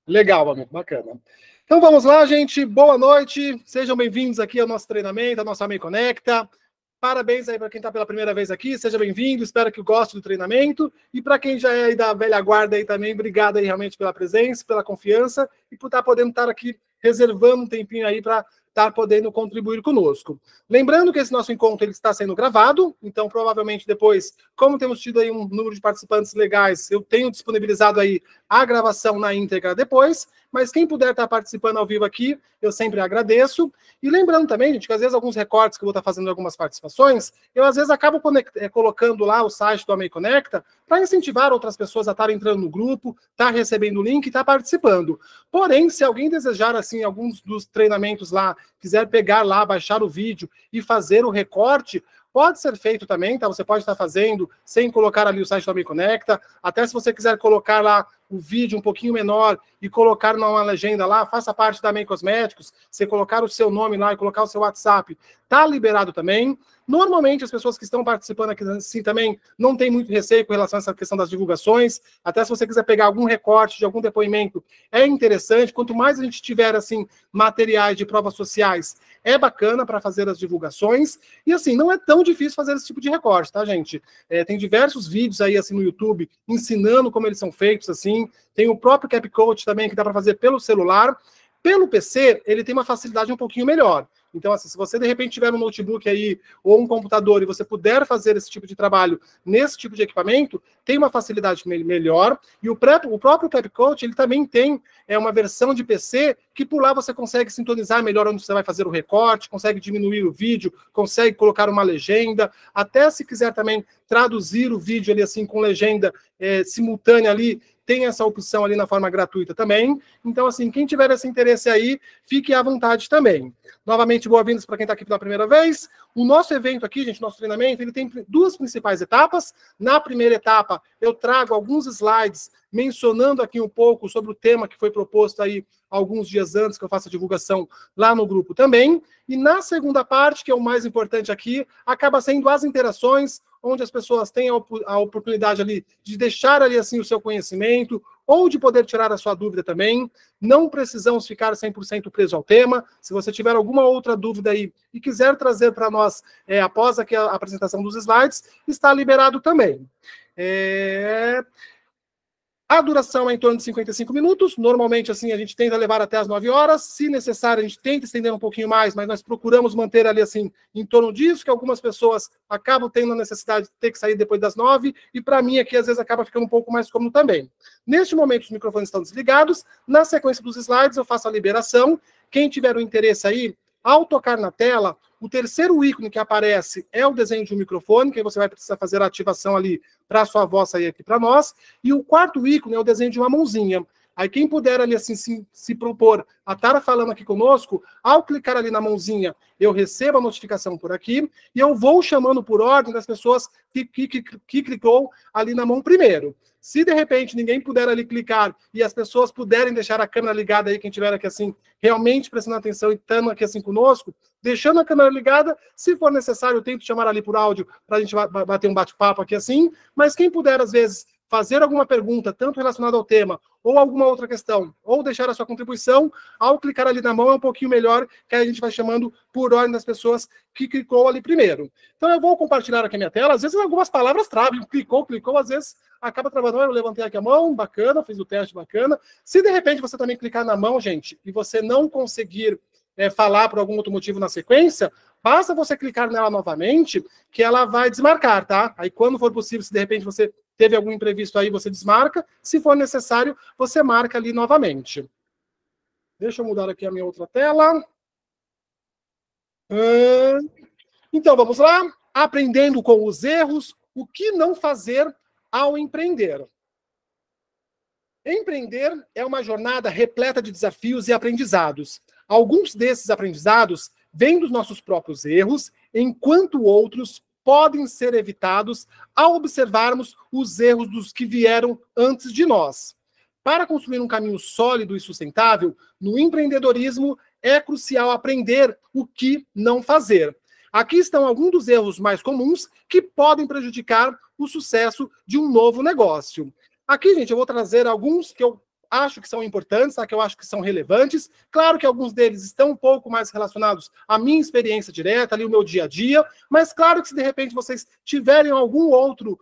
Legal, amigo, bacana. Então vamos lá, gente. Boa noite. Sejam bem-vindos aqui ao nosso treinamento, ao nosso AMEI Conecta. Parabéns aí para quem está pela primeira vez aqui. Seja bem-vindo. Espero que goste do treinamento. E para quem já é aí da velha guarda aí também, obrigado aí realmente pela presença, pela confiança e por estar podendo estar aqui reservando um tempinho aí para estar podendo contribuir conosco. Lembrando que esse nosso encontro ele está sendo gravado, então provavelmente depois, como temos tido aí um número de participantes legais, eu tenho disponibilizado aí a gravação na íntegra depois, mas quem puder estar participando ao vivo aqui, eu sempre agradeço. E lembrando também, gente, que às vezes alguns recortes que eu vou estar fazendo algumas participações, eu às vezes acabo colocando lá o site do AMEI Conecta para incentivar outras pessoas a estarem entrando no grupo, estar recebendo o link e estar participando. Porém, se alguém desejar, assim, alguns dos treinamentos lá, quiser pegar lá, baixar o vídeo e fazer o recorte, pode ser feito também, tá? Você pode estar fazendo sem colocar ali o site do AMEI Conecta. Até se você quiser colocar lá o vídeo um pouquinho menor e colocar numa legenda lá, faça parte da AMEI Cosméticos, você colocar o seu nome lá e colocar o seu WhatsApp, tá liberado também. Normalmente, as pessoas que estão participando aqui assim também não tem muito receio com relação a essa questão das divulgações. Até se você quiser pegar algum recorte de algum depoimento, é interessante. Quanto mais a gente tiver, assim, materiais de provas sociais, é bacana para fazer as divulgações. E, assim, não é tão difícil fazer esse tipo de recorte, tá, gente? Tem diversos vídeos aí, assim, no YouTube, ensinando como eles são feitos, assim. Tem o próprio CapCut também, que dá para fazer pelo celular. Pelo PC, ele tem uma facilidade um pouquinho melhor. Então, assim, se você de repente tiver um notebook aí ou um computador e você puder fazer esse tipo de trabalho nesse tipo de equipamento, tem uma facilidade melhor. E o próprio CapCut, ele também tem uma versão de PC que por lá você consegue sintonizar melhor onde você vai fazer o recorte, consegue diminuir o vídeo, consegue colocar uma legenda, até se quiser também traduzir o vídeo ali assim com legenda simultânea ali, tem essa opção ali na forma gratuita também. Então, assim, quem tiver esse interesse aí, fique à vontade também. Novamente, boas-vindas para quem está aqui pela primeira vez. O nosso evento aqui, gente, nosso treinamento, ele tem duas principais etapas. Na primeira etapa, eu trago alguns slides mencionando aqui um pouco sobre o tema que foi proposto aí alguns dias antes, que eu faço a divulgação lá no grupo também. E na segunda parte, que é o mais importante aqui, acaba sendo as interações, onde as pessoas têm a oportunidade ali de deixar ali assim o seu conhecimento, ou de poder tirar a sua dúvida também. Não precisamos ficar 100% preso ao tema. Se você tiver alguma outra dúvida aí e quiser trazer para nós após aqui a apresentação dos slides, está liberado também. A duração é em torno de 55 minutos. Normalmente, assim, a gente tenta levar até as 9 horas. Se necessário, a gente tenta estender um pouquinho mais, mas nós procuramos manter ali, assim, em torno disso, que algumas pessoas acabam tendo a necessidade de ter que sair depois das 9, e para mim aqui, às vezes, acaba ficando um pouco mais cômodo também. Neste momento, os microfones estão desligados. Na sequência dos slides, eu faço a liberação. Quem tiver o interesse aí, ao tocar na tela, o terceiro ícone que aparece é o desenho de um microfone, que aí você vai precisar fazer a ativação ali para a sua voz sair aqui para nós. E o quarto ícone é o desenho de uma mãozinha. Aí quem puder ali assim se propor a estar falando aqui conosco, ao clicar ali na mãozinha, eu recebo a notificação por aqui e eu vou chamando por ordem das pessoas que clicou ali na mão primeiro. Se de repente ninguém puder ali clicar e as pessoas puderem deixar a câmera ligada aí, quem estiver aqui assim, realmente prestando atenção e estando aqui assim conosco, deixando a câmera ligada, se for necessário, eu tento chamar ali por áudio para a gente bater um bate-papo aqui assim, mas quem puder, às vezes, fazer alguma pergunta, tanto relacionada ao tema, ou alguma outra questão, ou deixar a sua contribuição, ao clicar ali na mão é um pouquinho melhor, que aí a gente vai chamando por ordem das pessoas que clicou ali primeiro. Então eu vou compartilhar aqui a minha tela, às vezes algumas palavras travam, clicou, às vezes acaba travando, eu levantei aqui a mão, bacana, fiz o teste, bacana. Se de repente você também clicar na mão, gente, e você não conseguir falar por algum outro motivo na sequência, basta você clicar nela novamente, que ela vai desmarcar, tá? Aí quando for possível, se de repente você teve algum imprevisto aí, você desmarca. Se for necessário, você marca ali novamente. Deixa eu mudar aqui a minha outra tela. Então, vamos lá. Aprendendo com os erros, o que não fazer ao empreender. Empreender é uma jornada repleta de desafios e aprendizados. Alguns desses aprendizados vêm dos nossos próprios erros, enquanto outros podem ser evitados ao observarmos os erros dos que vieram antes de nós. Para construir um caminho sólido e sustentável, no empreendedorismo é crucial aprender o que não fazer. Aqui estão alguns dos erros mais comuns que podem prejudicar o sucesso de um novo negócio. Aqui, gente, eu vou trazer alguns que eu acho que são importantes, tá? Que eu acho que são relevantes. Claro que alguns deles estão um pouco mais relacionados à minha experiência direta, ali o meu dia a dia, mas claro que se de repente vocês tiverem algum outro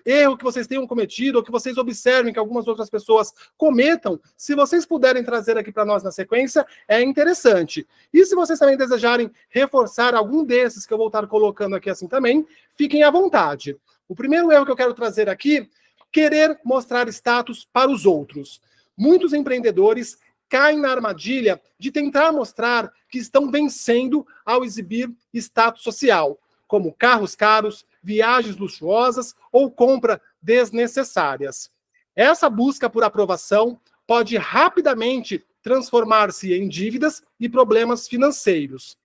erro que vocês tenham cometido, ou que vocês observem que algumas outras pessoas cometam, se vocês puderem trazer aqui para nós na sequência, é interessante. E se vocês também desejarem reforçar algum desses que eu vou estar colocando aqui assim também, fiquem à vontade. O primeiro erro que eu quero trazer aqui, querer mostrar status para os outros. Muitos empreendedores caem na armadilha de tentar mostrar que estão vencendo ao exibir status social, como carros caros, viagens luxuosas ou compra desnecessárias. Essa busca por aprovação pode rapidamente transformar-se em dívidas e problemas financeiros.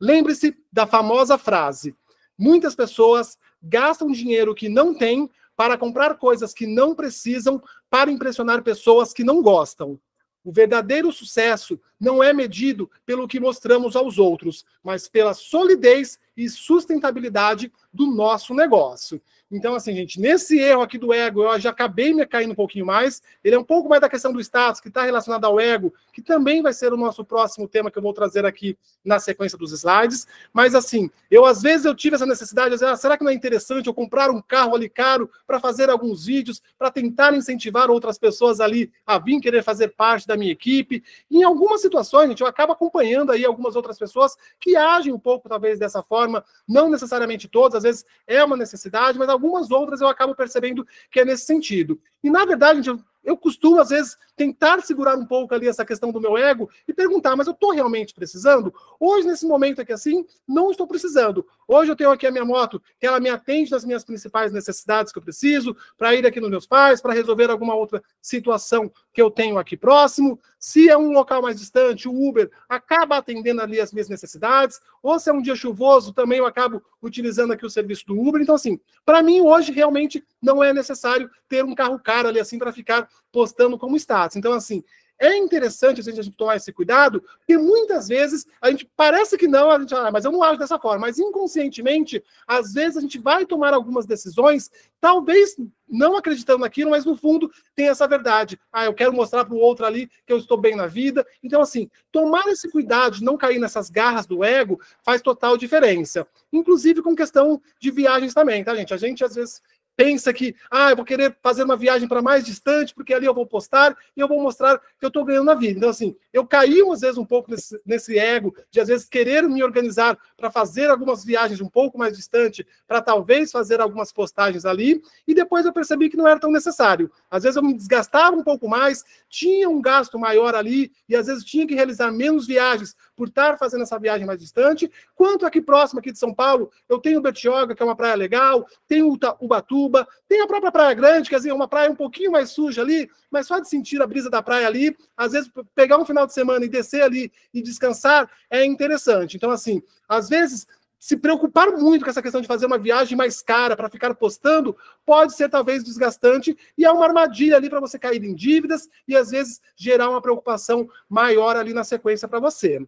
Lembre-se da famosa frase: muitas pessoas gastam dinheiro que não têm para comprar coisas que não precisam para impressionar pessoas que não gostam. O verdadeiro sucesso não é medido pelo que mostramos aos outros, mas pela solidez e sustentabilidade do nosso negócio. Então, assim, gente, nesse erro aqui do ego, eu já acabei me caindo um pouquinho mais. Ele é um pouco mais da questão do status, que está relacionado ao ego, que também vai ser o nosso próximo tema que eu vou trazer aqui na sequência dos slides. Mas, assim, às vezes eu tive essa necessidade de dizer, será que não é interessante eu comprar um carro ali caro para fazer alguns vídeos, para tentar incentivar outras pessoas ali a vir querer fazer parte da minha equipe? E em algumas situações, gente, eu acabo acompanhando aí algumas outras pessoas que agem um pouco, talvez, dessa forma, não necessariamente todas, às vezes é uma necessidade, mas algumas outras eu acabo percebendo que é nesse sentido. E, na verdade, gente, eu costumo, às vezes, tentar segurar um pouco ali essa questão do meu ego e perguntar, mas eu estou realmente precisando? Hoje, nesse momento aqui assim, não estou precisando. Hoje eu tenho aqui a minha moto, que ela me atende nas minhas principais necessidades que eu preciso, para ir aqui nos meus pais, para resolver alguma outra situação que eu tenho aqui próximo. Se é um local mais distante, o Uber acaba atendendo ali as minhas necessidades, ou se é um dia chuvoso, também eu acabo utilizando aqui o serviço do Uber. Então, assim, para mim, hoje, realmente não é necessário ter um carro caro ali assim para ficar postando como status. Então, assim, é interessante a gente tomar esse cuidado, porque muitas vezes a gente parece que não, a gente, mas eu não acho dessa forma, mas inconscientemente, às vezes a gente vai tomar algumas decisões, talvez não acreditando naquilo, mas no fundo tem essa verdade. Eu quero mostrar para o outro ali que eu estou bem na vida. Então, assim, tomar esse cuidado de não cair nessas garras do ego faz total diferença. Inclusive com questão de viagens também, tá, gente? A gente, às vezes, pensa que, eu vou querer fazer uma viagem para mais distante, porque ali eu vou postar e eu vou mostrar que eu estou ganhando na vida. Então, assim, eu caí, às vezes, um pouco nesse ego de, às vezes, querer me organizar para fazer algumas viagens um pouco mais distante, para talvez fazer algumas postagens ali, e depois eu percebi que não era tão necessário. Às vezes eu me desgastava um pouco mais, tinha um gasto maior ali, e às vezes tinha que realizar menos viagens por estar fazendo essa viagem mais distante, quanto aqui próximo, aqui de São Paulo, eu tenho Bertioga, que é uma praia legal, tenho Ubatuba, tem a própria Praia Grande, quer dizer, uma praia um pouquinho mais suja ali, mas só de sentir a brisa da praia ali, às vezes pegar um final de semana e descer ali e descansar é interessante. Então, assim, às vezes, se preocupar muito com essa questão de fazer uma viagem mais cara para ficar postando, pode ser talvez desgastante e é uma armadilha ali para você cair em dívidas e, às vezes, gerar uma preocupação maior ali na sequência para você.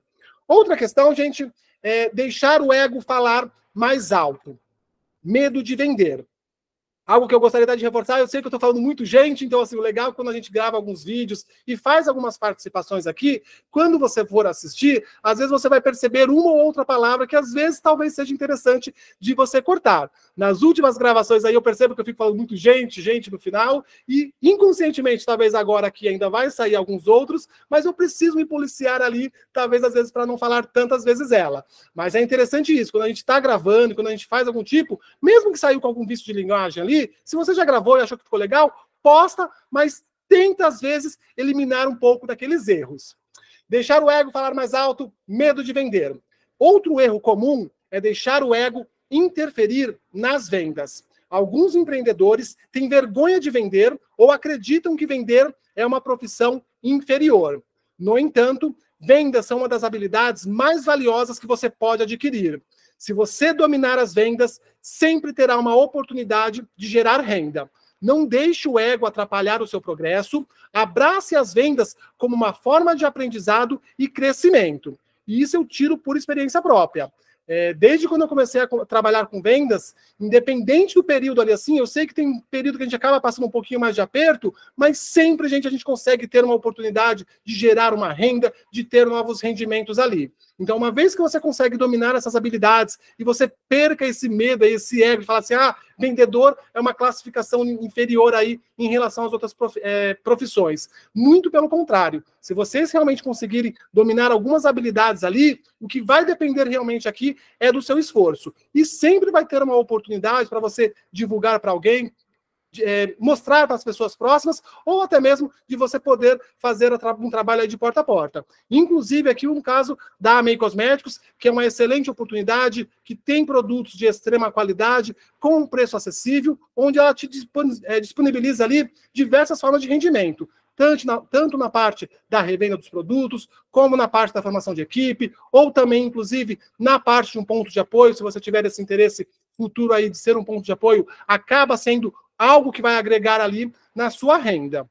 Outra questão, gente, é deixar o ego falar mais alto. Medo de vender. Algo que eu gostaria de reforçar, eu sei que eu estou falando muito, gente, então, assim, o legal é quando a gente grava alguns vídeos e faz algumas participações aqui, quando você for assistir, às vezes você vai perceber uma ou outra palavra que, às vezes, talvez seja interessante de você cortar. Nas últimas gravações aí, eu percebo que eu fico falando muito gente no final, e inconscientemente, talvez agora aqui ainda vai sair alguns outros, mas eu preciso me policiar ali, talvez, às vezes, para não falar tantas vezes ela. Mas é interessante isso, quando a gente está gravando, quando a gente faz algum tipo, mesmo que saiu com algum vício de linguagem ali, se você já gravou e achou que ficou legal, posta, mas tenta, às vezes, eliminar um pouco daqueles erros. Deixar o ego falar mais alto, medo de vender. Outro erro comum é deixar o ego interferir nas vendas. Alguns empreendedores têm vergonha de vender ou acreditam que vender é uma profissão inferior. No entanto, vendas são uma das habilidades mais valiosas que você pode adquirir. Se você dominar as vendas, sempre terá uma oportunidade de gerar renda. Não deixe o ego atrapalhar o seu progresso, abrace as vendas como uma forma de aprendizado e crescimento. E isso eu tiro por experiência própria. Desde quando eu comecei a trabalhar com vendas, independente do período ali assim, eu sei que tem um período que a gente acaba passando um pouquinho mais de aperto, mas sempre, gente, a gente consegue ter uma oportunidade de gerar uma renda, de ter novos rendimentos ali. Então, uma vez que você consegue dominar essas habilidades e você perca esse medo, esse ego de falar assim, vendedor é uma classificação inferior aí em relação às outras profissões. Muito pelo contrário. Se vocês realmente conseguirem dominar algumas habilidades ali, o que vai depender realmente aqui é do seu esforço. E sempre vai ter uma oportunidade para você divulgar para alguém, mostrar para as pessoas próximas, ou até mesmo de você poder fazer um trabalho aí de porta a porta. Inclusive, aqui um caso da Amei Cosméticos, que é uma excelente oportunidade, que tem produtos de extrema qualidade, com um preço acessível, onde ela te disponibiliza ali diversas formas de rendimento, tanto na parte da revenda dos produtos, como na parte da formação de equipe, ou também, inclusive, na parte de um ponto de apoio, se você tiver esse interesse futuro aí de ser um ponto de apoio, acaba sendo algo que vai agregar ali na sua renda.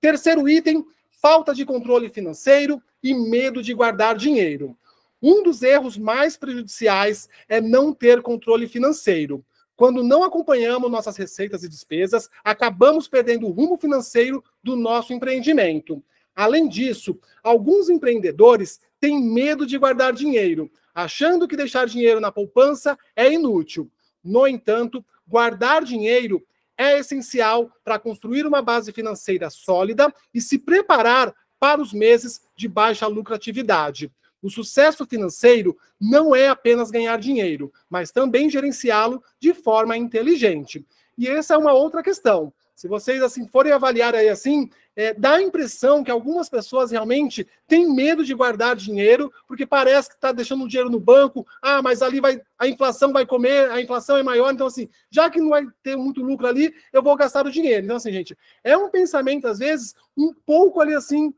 Terceiro item, falta de controle financeiro e medo de guardar dinheiro. Um dos erros mais prejudiciais é não ter controle financeiro. Quando não acompanhamos nossas receitas e despesas, acabamos perdendo o rumo financeiro do nosso empreendimento. Além disso, alguns empreendedores têm medo de guardar dinheiro, achando que deixar dinheiro na poupança é inútil. No entanto, guardar dinheiro é essencial para construir uma base financeira sólida e se preparar para os meses de baixa lucratividade. O sucesso financeiro não é apenas ganhar dinheiro, mas também gerenciá-lo de forma inteligente. E essa é uma outra questão. Se vocês assim forem avaliar aí assim, dá a impressão que algumas pessoas realmente têm medo de guardar dinheiro, porque parece que está deixando o dinheiro no banco, mas ali a inflação vai comer, a inflação é maior, então assim, já que não vai ter muito lucro ali, eu vou gastar o dinheiro. Então assim, gente, é um pensamento às vezes um pouco ali assim,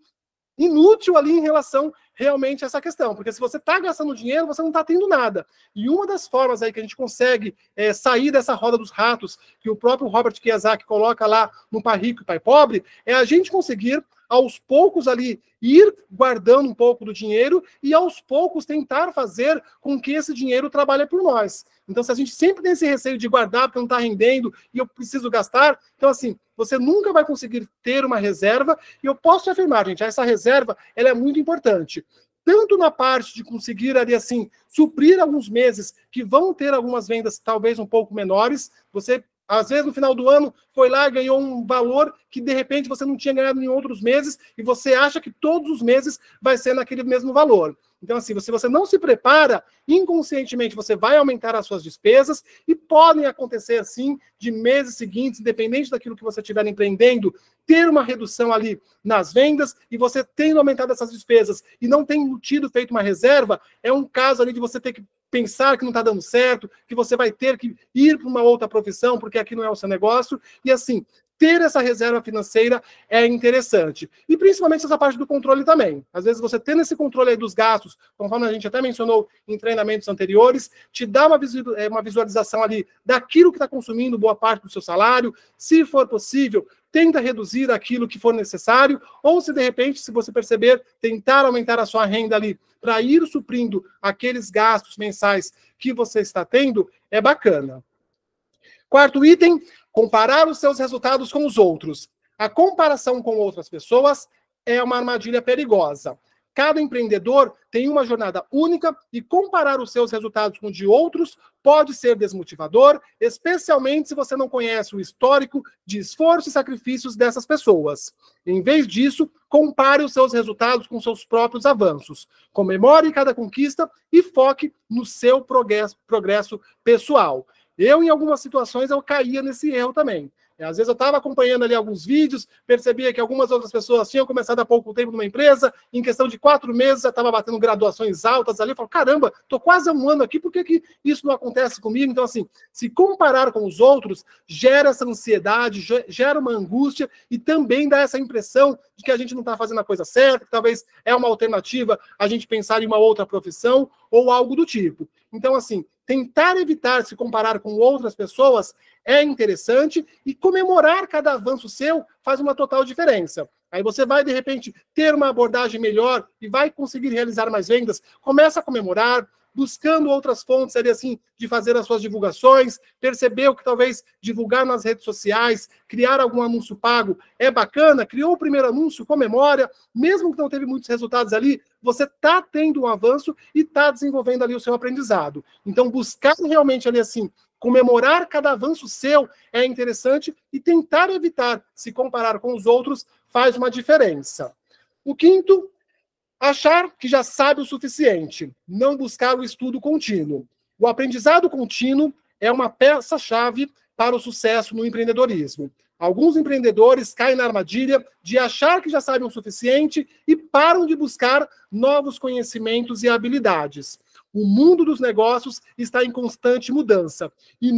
inútil ali em relação realmente a essa questão, porque se você está gastando dinheiro, você não está tendo nada. E uma das formas aí que a gente consegue sair dessa roda dos ratos, que o próprio Robert Kiyosaki coloca lá no Pai Rico e Pai Pobre, é a gente conseguir, aos poucos ali, ir guardando um pouco do dinheiro e aos poucos tentar fazer com que esse dinheiro trabalhe por nós. Então, se a gente sempre tem esse receio de guardar porque não está rendendo e eu preciso gastar, então assim, você nunca vai conseguir ter uma reserva, e eu posso te afirmar, gente, essa reserva, ela é muito importante. Tanto na parte de conseguir ali assim, suprir alguns meses que vão ter algumas vendas talvez um pouco menores, você às vezes, no final do ano, foi lá e ganhou um valor que, de repente, você não tinha ganhado em outros meses e você acha que todos os meses vai ser naquele mesmo valor. Então, assim, se você não se prepara, inconscientemente você vai aumentar as suas despesas e podem acontecer, assim, de meses seguintes, independente daquilo que você estiver empreendendo, ter uma redução ali nas vendas e você tendo aumentado essas despesas e não tendo feito uma reserva, é um caso ali de você ter que pensar que não está dando certo, que você vai ter que ir para uma outra profissão, porque aqui não é o seu negócio, e assim, ter essa reserva financeira é interessante. E principalmente essa parte do controle também. Às vezes você tendo esse controle aí dos gastos, conforme a gente até mencionou em treinamentos anteriores, te dá uma visualização ali daquilo que está consumindo boa parte do seu salário. Se for possível, tenta reduzir aquilo que for necessário, ou se de repente, se você perceber, tentar aumentar a sua renda ali para ir suprindo aqueles gastos mensais que você está tendo, é bacana. Quarto item, comparar os seus resultados com os outros. A comparação com outras pessoas é uma armadilha perigosa. Cada empreendedor tem uma jornada única e comparar os seus resultados com os de outros pode ser desmotivador, especialmente se você não conhece o histórico de esforço e sacrifícios dessas pessoas. Em vez disso, compare os seus resultados com seus próprios avanços. Comemore cada conquista e foque no seu progresso pessoal. Em algumas situações, eu caía nesse erro também. Às vezes eu estava acompanhando ali alguns vídeos, percebia que algumas outras pessoas tinham começado há pouco tempo numa empresa, em questão de 4 meses já estava batendo graduações altas ali, eu falo, caramba, estou quase há um ano aqui, por que isso não acontece comigo? Então, assim, se comparar com os outros, gera essa ansiedade, gera uma angústia e também dá essa impressão de que a gente não está fazendo a coisa certa, que talvez é uma alternativa a gente pensar em uma outra profissão ou algo do tipo. Então, assim, tentar evitar se comparar com outras pessoas é interessante e comemorar cada avanço seu faz uma total diferença. Aí você vai, de repente, ter uma abordagem melhor e vai conseguir realizar mais vendas. Começa a comemorar, buscando outras fontes ali, assim, de fazer as suas divulgações, percebeu que talvez divulgar nas redes sociais, criar algum anúncio pago é bacana, criou o primeiro anúncio, comemora, mesmo que não teve muitos resultados ali, você está tendo um avanço e está desenvolvendo ali o seu aprendizado. Então, buscar realmente ali, assim, comemorar cada avanço seu é interessante e tentar evitar se comparar com os outros faz uma diferença. O quinto, achar que já sabe o suficiente, não buscar o estudo contínuo. O aprendizado contínuo é uma peça-chave para o sucesso no empreendedorismo. Alguns empreendedores caem na armadilha de achar que já sabem o suficiente e param de buscar novos conhecimentos e habilidades. O mundo dos negócios está em constante mudança e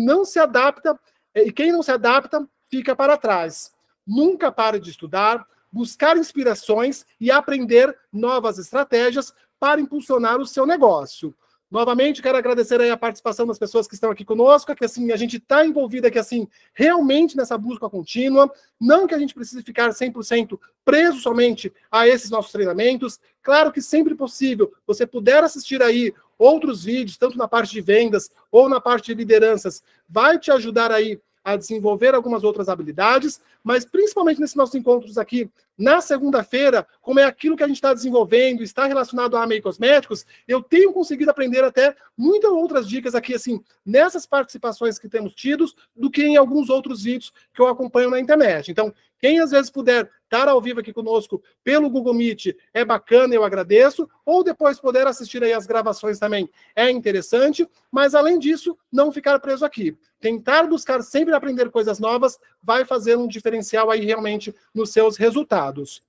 quem não se adapta fica para trás. Nunca pare de estudar, buscar inspirações e aprender novas estratégias para impulsionar o seu negócio. Novamente, quero agradecer aí a participação das pessoas que estão aqui conosco, que assim, a gente está envolvido aqui assim, realmente nessa busca contínua, não que a gente precise ficar 100% preso somente a esses nossos treinamentos. Claro que sempre possível, você puder assistir aí outros vídeos, tanto na parte de vendas ou na parte de lideranças, vai te ajudar aí a desenvolver algumas outras habilidades, mas principalmente nesses nossos encontros aqui, na segunda-feira, como é aquilo que a gente está desenvolvendo, está relacionado a AMEI Cosméticos, eu tenho conseguido aprender até muitas outras dicas aqui, assim, nessas participações que temos tidos, do que em alguns outros vídeos que eu acompanho na internet. Então, quem às vezes puder estar ao vivo aqui conosco pelo Google Meet, é bacana, eu agradeço, ou depois poder assistir aí as gravações também é interessante, mas além disso, não ficar preso aqui. Tentar buscar sempre aprender coisas novas vai fazer um diferencial aí realmente nos seus resultados.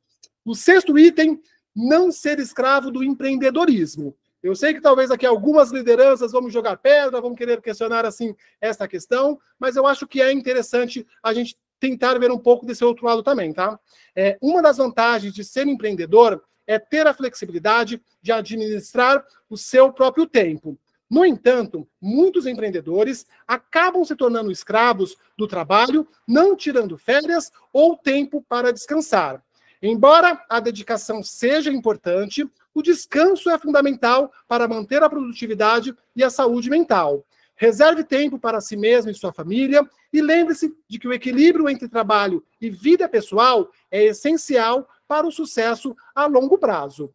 O sexto item, não ser escravo do empreendedorismo. Eu sei que talvez aqui algumas lideranças vão jogar pedra, vão querer questionar assim essa questão, mas eu acho que é interessante a gente tentar ver um pouco desse outro lado também, tá? Uma das vantagens de ser empreendedor é ter a flexibilidade de administrar o seu próprio tempo. No entanto, muitos empreendedores acabam se tornando escravos do trabalho, não tirando férias ou tempo para descansar. Embora a dedicação seja importante, o descanso é fundamental para manter a produtividade e a saúde mental. Reserve tempo para si mesmo e sua família e lembre-se de que o equilíbrio entre trabalho e vida pessoal é essencial para o sucesso a longo prazo.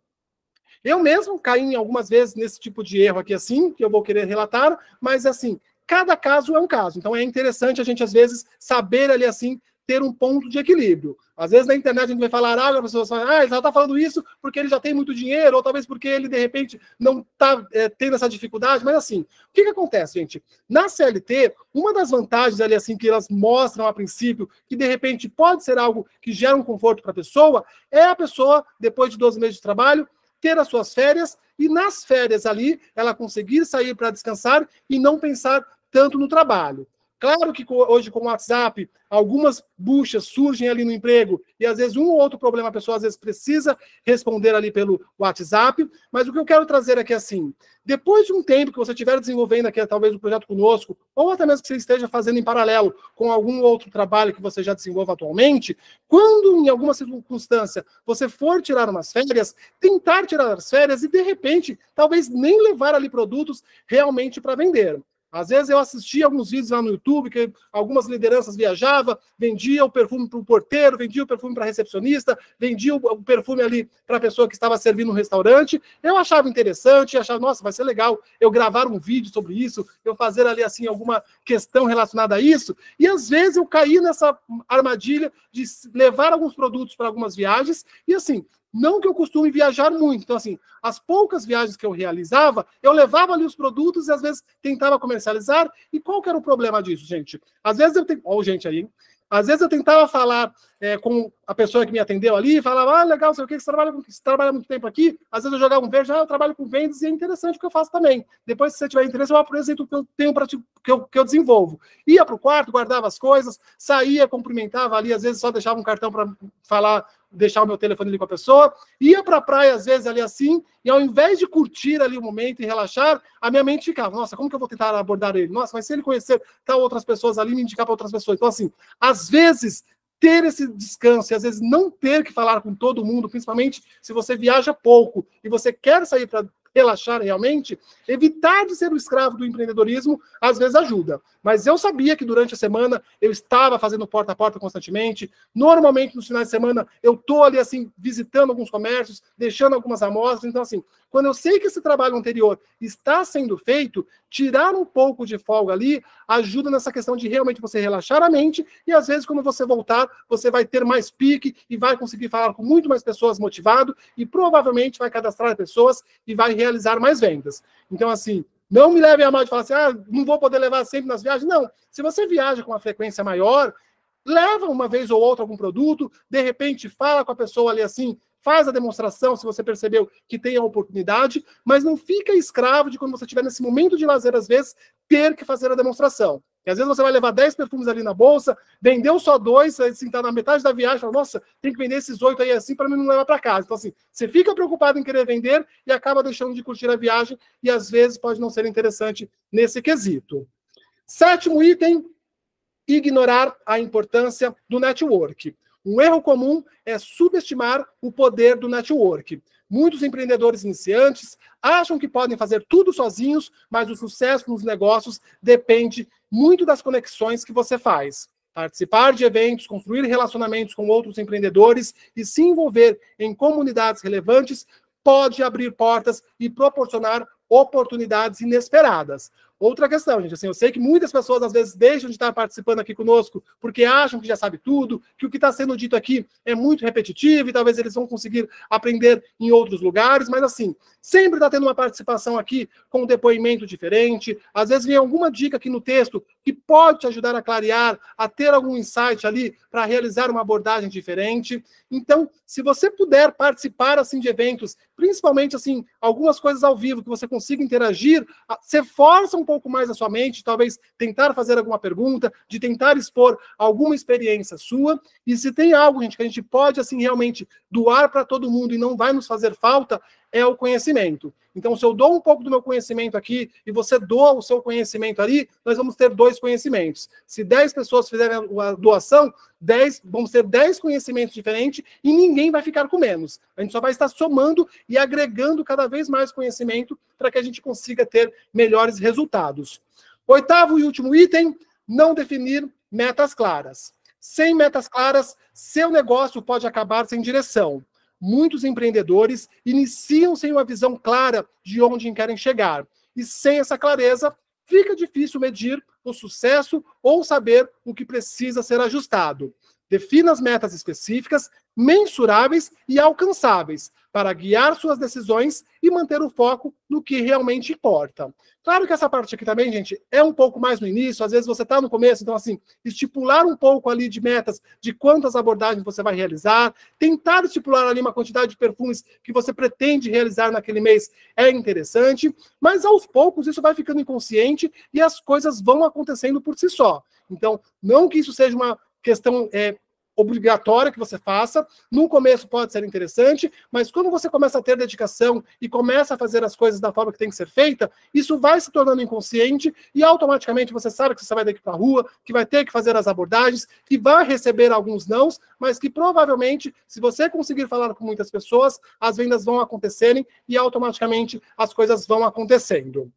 Eu mesmo caí em algumas vezes nesse tipo de erro aqui assim, que eu vou querer relatar, mas assim, cada caso é um caso. Então é interessante a gente às vezes saber ali assim ter um ponto de equilíbrio. Às vezes na internet a gente vai falar algo, a pessoa fala, ele já está falando isso porque ele já tem muito dinheiro, ou talvez porque ele, de repente, não está tendo essa dificuldade, mas assim, o que acontece, gente? Na CLT, uma das vantagens ali, assim, que elas mostram a princípio, que de repente pode ser algo que gera um conforto para a pessoa, é a pessoa, depois de 12 meses de trabalho, ter as suas férias, e nas férias ali, ela conseguir sair para descansar e não pensar tanto no trabalho. Claro que hoje com o WhatsApp, algumas buchas surgem ali no emprego e às vezes um ou outro problema a pessoa às vezes precisa responder ali pelo WhatsApp, mas o que eu quero trazer aqui é assim, depois de um tempo que você estiver desenvolvendo aqui talvez um projeto conosco, ou até mesmo que você esteja fazendo em paralelo com algum outro trabalho que você já desenvolve atualmente, quando em alguma circunstância você for tirar umas férias, tentar tirar as férias e de repente talvez nem levar ali produtos realmente para vender. Às vezes eu assistia alguns vídeos lá no YouTube que algumas lideranças viajavam, vendia o perfume para o porteiro, vendia o perfume para a recepcionista, vendia o perfume ali para a pessoa que estava servindo no restaurante. Eu achava interessante, achava, nossa, vai ser legal eu gravar um vídeo sobre isso, eu fazer ali assim alguma questão relacionada a isso. E às vezes eu caí nessa armadilha de levar alguns produtos para algumas viagens e assim, não que eu costume viajar muito. Então, assim, as poucas viagens que eu realizava, eu levava ali os produtos e às vezes tentava comercializar. E qual que era o problema disso, gente? Às vezes eu gente aí, hein? Às vezes eu tentava falar com a pessoa que me atendeu ali, falava, legal, sei o que, você trabalha muito tempo aqui. Às vezes eu jogava um verde, eu trabalho com vendas e é interessante o que eu faço também. Depois, se você tiver interesse, eu apresento o que eu tenho para que eu desenvolvo. Ia para o quarto, guardava as coisas, saía, cumprimentava ali, às vezes só deixava um cartão para falar, deixar o meu telefone ali com a pessoa, ia para a praia às vezes ali assim, e ao invés de curtir ali o momento e relaxar, a minha mente ficava, nossa, como que eu vou tentar abordar ele? Nossa, mas se ele conhecer tal outras pessoas ali, me indicar para outras pessoas. Então assim, às vezes ter esse descanso e às vezes não ter que falar com todo mundo, principalmente se você viaja pouco e você quer sair para relaxar realmente, evitar de ser o escravo do empreendedorismo, às vezes ajuda. Mas eu sabia que durante a semana eu estava fazendo porta a porta constantemente. Normalmente, nos finais de semana, eu estou ali, assim, visitando alguns comércios, deixando algumas amostras. Então, assim, quando eu sei que esse trabalho anterior está sendo feito, tirar um pouco de folga ali ajuda nessa questão de realmente você relaxar a mente e, às vezes, quando você voltar, você vai ter mais pique e vai conseguir falar com muito mais pessoas motivado e provavelmente vai cadastrar pessoas e vai realizar mais vendas. Então, assim, não me levem a mal de falar assim, não vou poder levar sempre nas viagens. Não, se você viaja com uma frequência maior, leva uma vez ou outra algum produto, de repente fala com a pessoa ali assim, faz a demonstração, se você percebeu que tem a oportunidade, mas não fica escravo de quando você estiver nesse momento de lazer, às vezes, ter que fazer a demonstração. E às vezes você vai levar 10 perfumes ali na bolsa, vendeu só 2, assim, tá na metade da viagem, fala, nossa, tem que vender esses 8 aí assim para mim não levar para casa. Então, assim, você fica preocupado em querer vender e acaba deixando de curtir a viagem e às vezes pode não ser interessante nesse quesito. 7º item, ignorar a importância do network. Um erro comum é subestimar o poder do network. Muitos empreendedores iniciantes acham que podem fazer tudo sozinhos, mas o sucesso nos negócios depende muito das conexões que você faz. Participar de eventos, construir relacionamentos com outros empreendedores e se envolver em comunidades relevantes pode abrir portas e proporcionar oportunidades inesperadas. Outra questão, gente, assim, eu sei que muitas pessoas às vezes deixam de estar participando aqui conosco porque acham que já sabe tudo, que o que está sendo dito aqui é muito repetitivo e talvez eles vão conseguir aprender em outros lugares, mas assim, sempre está tendo uma participação aqui com um depoimento diferente, às vezes vem alguma dica aqui no texto que pode te ajudar a clarear, a ter algum insight ali para realizar uma abordagem diferente. Então, se você puder participar assim de eventos, principalmente assim, algumas coisas ao vivo que você consiga interagir, você força um pouco mais a sua mente, talvez tentar fazer alguma pergunta, de tentar expor alguma experiência sua, e se tem algo, gente, que a gente pode assim realmente doar para todo mundo e não vai nos fazer falta, é o conhecimento. Então, se eu dou um pouco do meu conhecimento aqui e você doa o seu conhecimento ali, nós vamos ter 2 conhecimentos. Se 10 pessoas fizerem a doação, vamos ter 10 conhecimentos diferentes e ninguém vai ficar com menos. A gente só vai estar somando e agregando cada vez mais conhecimento para que a gente consiga ter melhores resultados. 8º e último item, não definir metas claras. Sem metas claras, seu negócio pode acabar sem direção. Muitos empreendedores iniciam sem uma visão clara de onde querem chegar. E sem essa clareza, fica difícil medir o sucesso ou saber o que precisa ser ajustado. Defina as metas específicas, mensuráveis e alcançáveis para guiar suas decisões e manter o foco no que realmente importa. Claro que essa parte aqui também, gente, é um pouco mais no início, às vezes você está no começo, então assim, estipular um pouco ali de metas de quantas abordagens você vai realizar, tentar estipular ali uma quantidade de perfumes que você pretende realizar naquele mês é interessante, mas aos poucos isso vai ficando inconsciente e as coisas vão acontecendo por si só. Então, não que isso seja uma questão obrigatória que você faça, no começo pode ser interessante, mas quando você começa a ter dedicação e começa a fazer as coisas da forma que tem que ser feita, isso vai se tornando inconsciente e automaticamente você sabe que você vai ter que ir para a rua, que vai ter que fazer as abordagens, que vai receber alguns nãos, mas que provavelmente, se você conseguir falar com muitas pessoas, as vendas vão acontecerem e automaticamente as coisas vão acontecendo.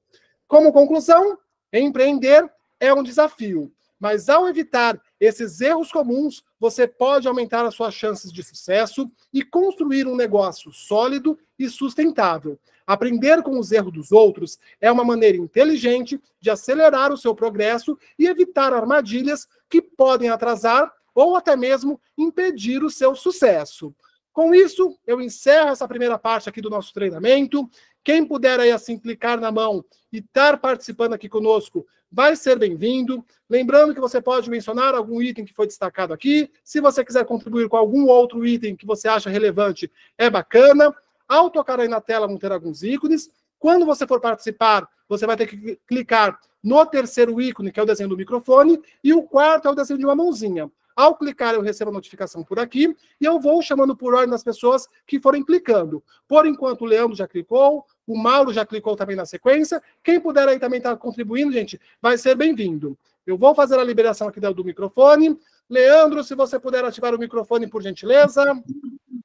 Como conclusão, empreender é um desafio, mas ao evitar esses erros comuns, você pode aumentar as suas chances de sucesso e construir um negócio sólido e sustentável. Aprender com os erros dos outros é uma maneira inteligente de acelerar o seu progresso e evitar armadilhas que podem atrasar ou até mesmo impedir o seu sucesso. Com isso, eu encerro essa primeira parte aqui do nosso treinamento. Quem puder aí assim clicar na mão e estar participando aqui conosco, vai ser bem-vindo. Lembrando que você pode mencionar algum item que foi destacado aqui. Se você quiser contribuir com algum outro item que você acha relevante, é bacana. Ao tocar aí na tela, vão ter alguns ícones. Quando você for participar, você vai ter que clicar no 3º ícone, que é o desenho do microfone, e o 4º é o desenho de uma mãozinha. Ao clicar, eu recebo a notificação por aqui e eu vou chamando por ordem das pessoas que forem clicando. Por enquanto, o Leandro já clicou, o Mauro já clicou também na sequência. Quem puder aí também estar contribuindo, gente, vai ser bem-vindo. Eu vou fazer a liberação aqui do microfone. Leandro, se você puder ativar o microfone, por gentileza.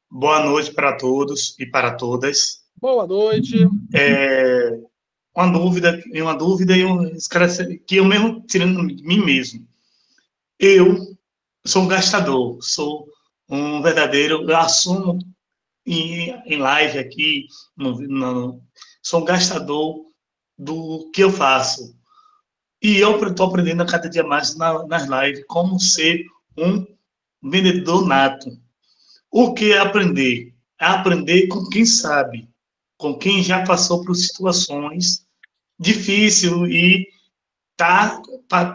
Boa noite para todos e para todas. Boa noite. Uma dúvida e um esclarecimento, que eu mesmo tirando de mim mesmo. Eu sou um gastador, sou um verdadeiro, eu assumo em live aqui, sou um gastador do que eu faço. E eu estou aprendendo a cada dia mais nas lives como ser um vendedor nato. O que é aprender? É aprender com quem sabe, com quem já passou por situações difíceis e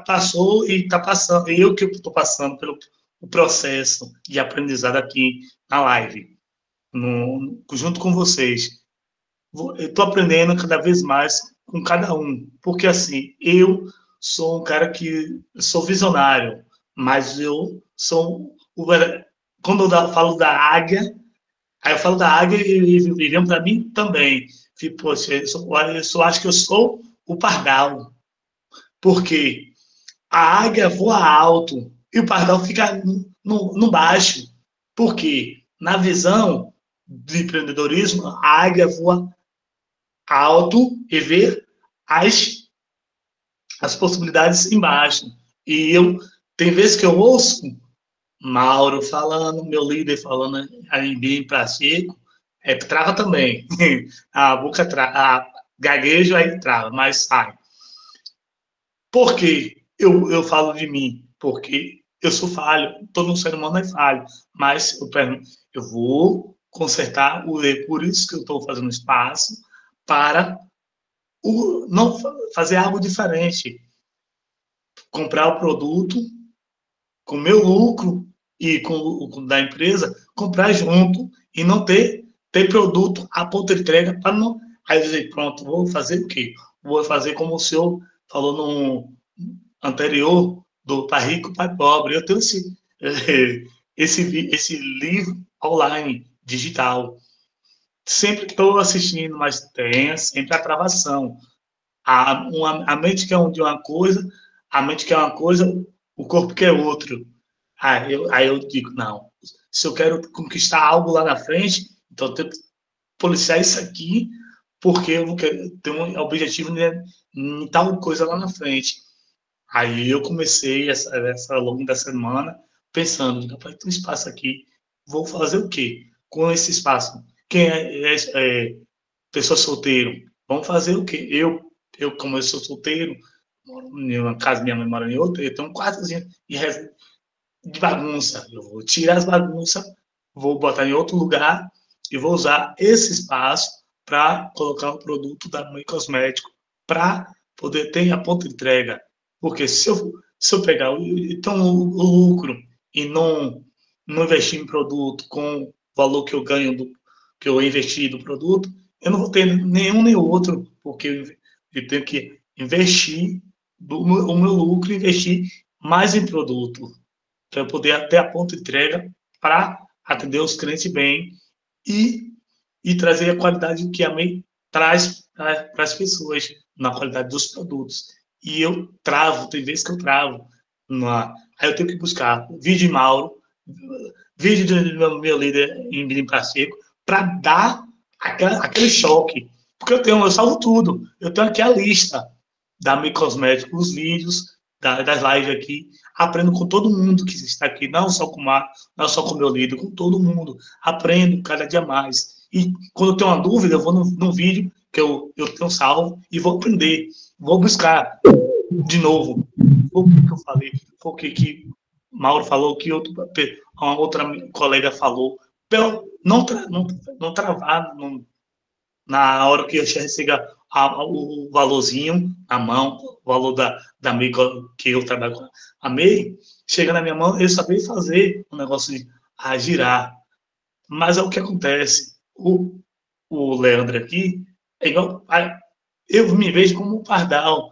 passou e está passando. Eu que estou passando pelo o processo de aprendizado aqui na live, junto com vocês. Eu estou aprendendo cada vez mais com cada um, porque assim, eu sou um cara que sou visionário, mas eu sou quando eu falo da águia, aí eu falo da águia e vem para mim também. Fico, poxa, eu só acho que eu sou o pardal, porque a águia voa alto e o pardal fica no baixo. Por quê? Na visão de empreendedorismo, a águia voa alto e vê as possibilidades embaixo. E tem vezes que eu ouço Mauro falando, meu líder falando aí bem para Chico, trava também. A boca trava, gaguejo aí trava, mas sai. Por que eu falo de mim? Porque eu sou falho, todo ser humano é falho, mas eu vou consertar o erro, por isso que eu estou fazendo espaço para não fazer algo diferente, comprar o produto com o meu lucro e com o da empresa, comprar junto e não ter produto a ponta de entrega para não. Aí eu dizer, pronto, vou fazer o quê? Vou fazer como o senhor falou no anterior, do Pai Rico, Pai Pobre. Eu tenho esse livro online, digital. Sempre estou assistindo, mas tem sempre a travação. A mente quer de uma coisa, a mente quer uma coisa, o corpo quer outro. Aí eu digo, não, se eu quero conquistar algo lá na frente, então eu tenho que policiar isso aqui, porque eu vou ter um objetivo em tal coisa lá na frente. Aí eu comecei ao longo da semana pensando, rapaz, tem um espaço aqui, vou fazer o quê com esse espaço? Quem é pessoa solteiro? Vamos fazer o quê? Como eu sou solteiro, moro em uma casa, minha mãe mora em outra, eu tenho um quartozinho de bagunça. Eu vou tirar as bagunças, vou botar em outro lugar e vou usar esse espaço para colocar o produto da Mãe Cosmético para poder ter a ponta de entrega. Porque se eu pegar então, o lucro e não investir em produto com o valor que eu ganho que eu investi do produto, eu não vou ter nenhum nem outro, porque eu tenho que investir o meu lucro, investir mais em produto para eu poder ter a ponta de entrega para atender os clientes bem e, e trazer a qualidade que a MEI traz para as pessoas, na qualidade dos produtos. E eu travo, tem vezes que eu travo. Aí eu tenho que buscar vídeo de Mauro, vídeo do meu líder em Bilim Pacheco, para dar aquele choque. Porque eu salvo tudo. Eu tenho aqui a lista da Mi Cosméticos, os vídeos das lives aqui, aprendo com todo mundo que está aqui, não só com o Mar, não só com o meu líder, com todo mundo. Aprendo cada dia mais. E quando eu tenho uma dúvida, eu vou num vídeo que eu tenho salvo e vou aprender. Vou buscar de novo. O que eu falei, foi o que Mauro falou, que uma outra colega falou. Não travar, na hora que eu chega o valorzinho na mão, o valor da MEI que eu trabalho com a MEI, chega na minha mão, eu sabia fazer o negócio de girar. Mas é o que acontece. O Leandro aqui é igual. Eu me vejo como um pardal.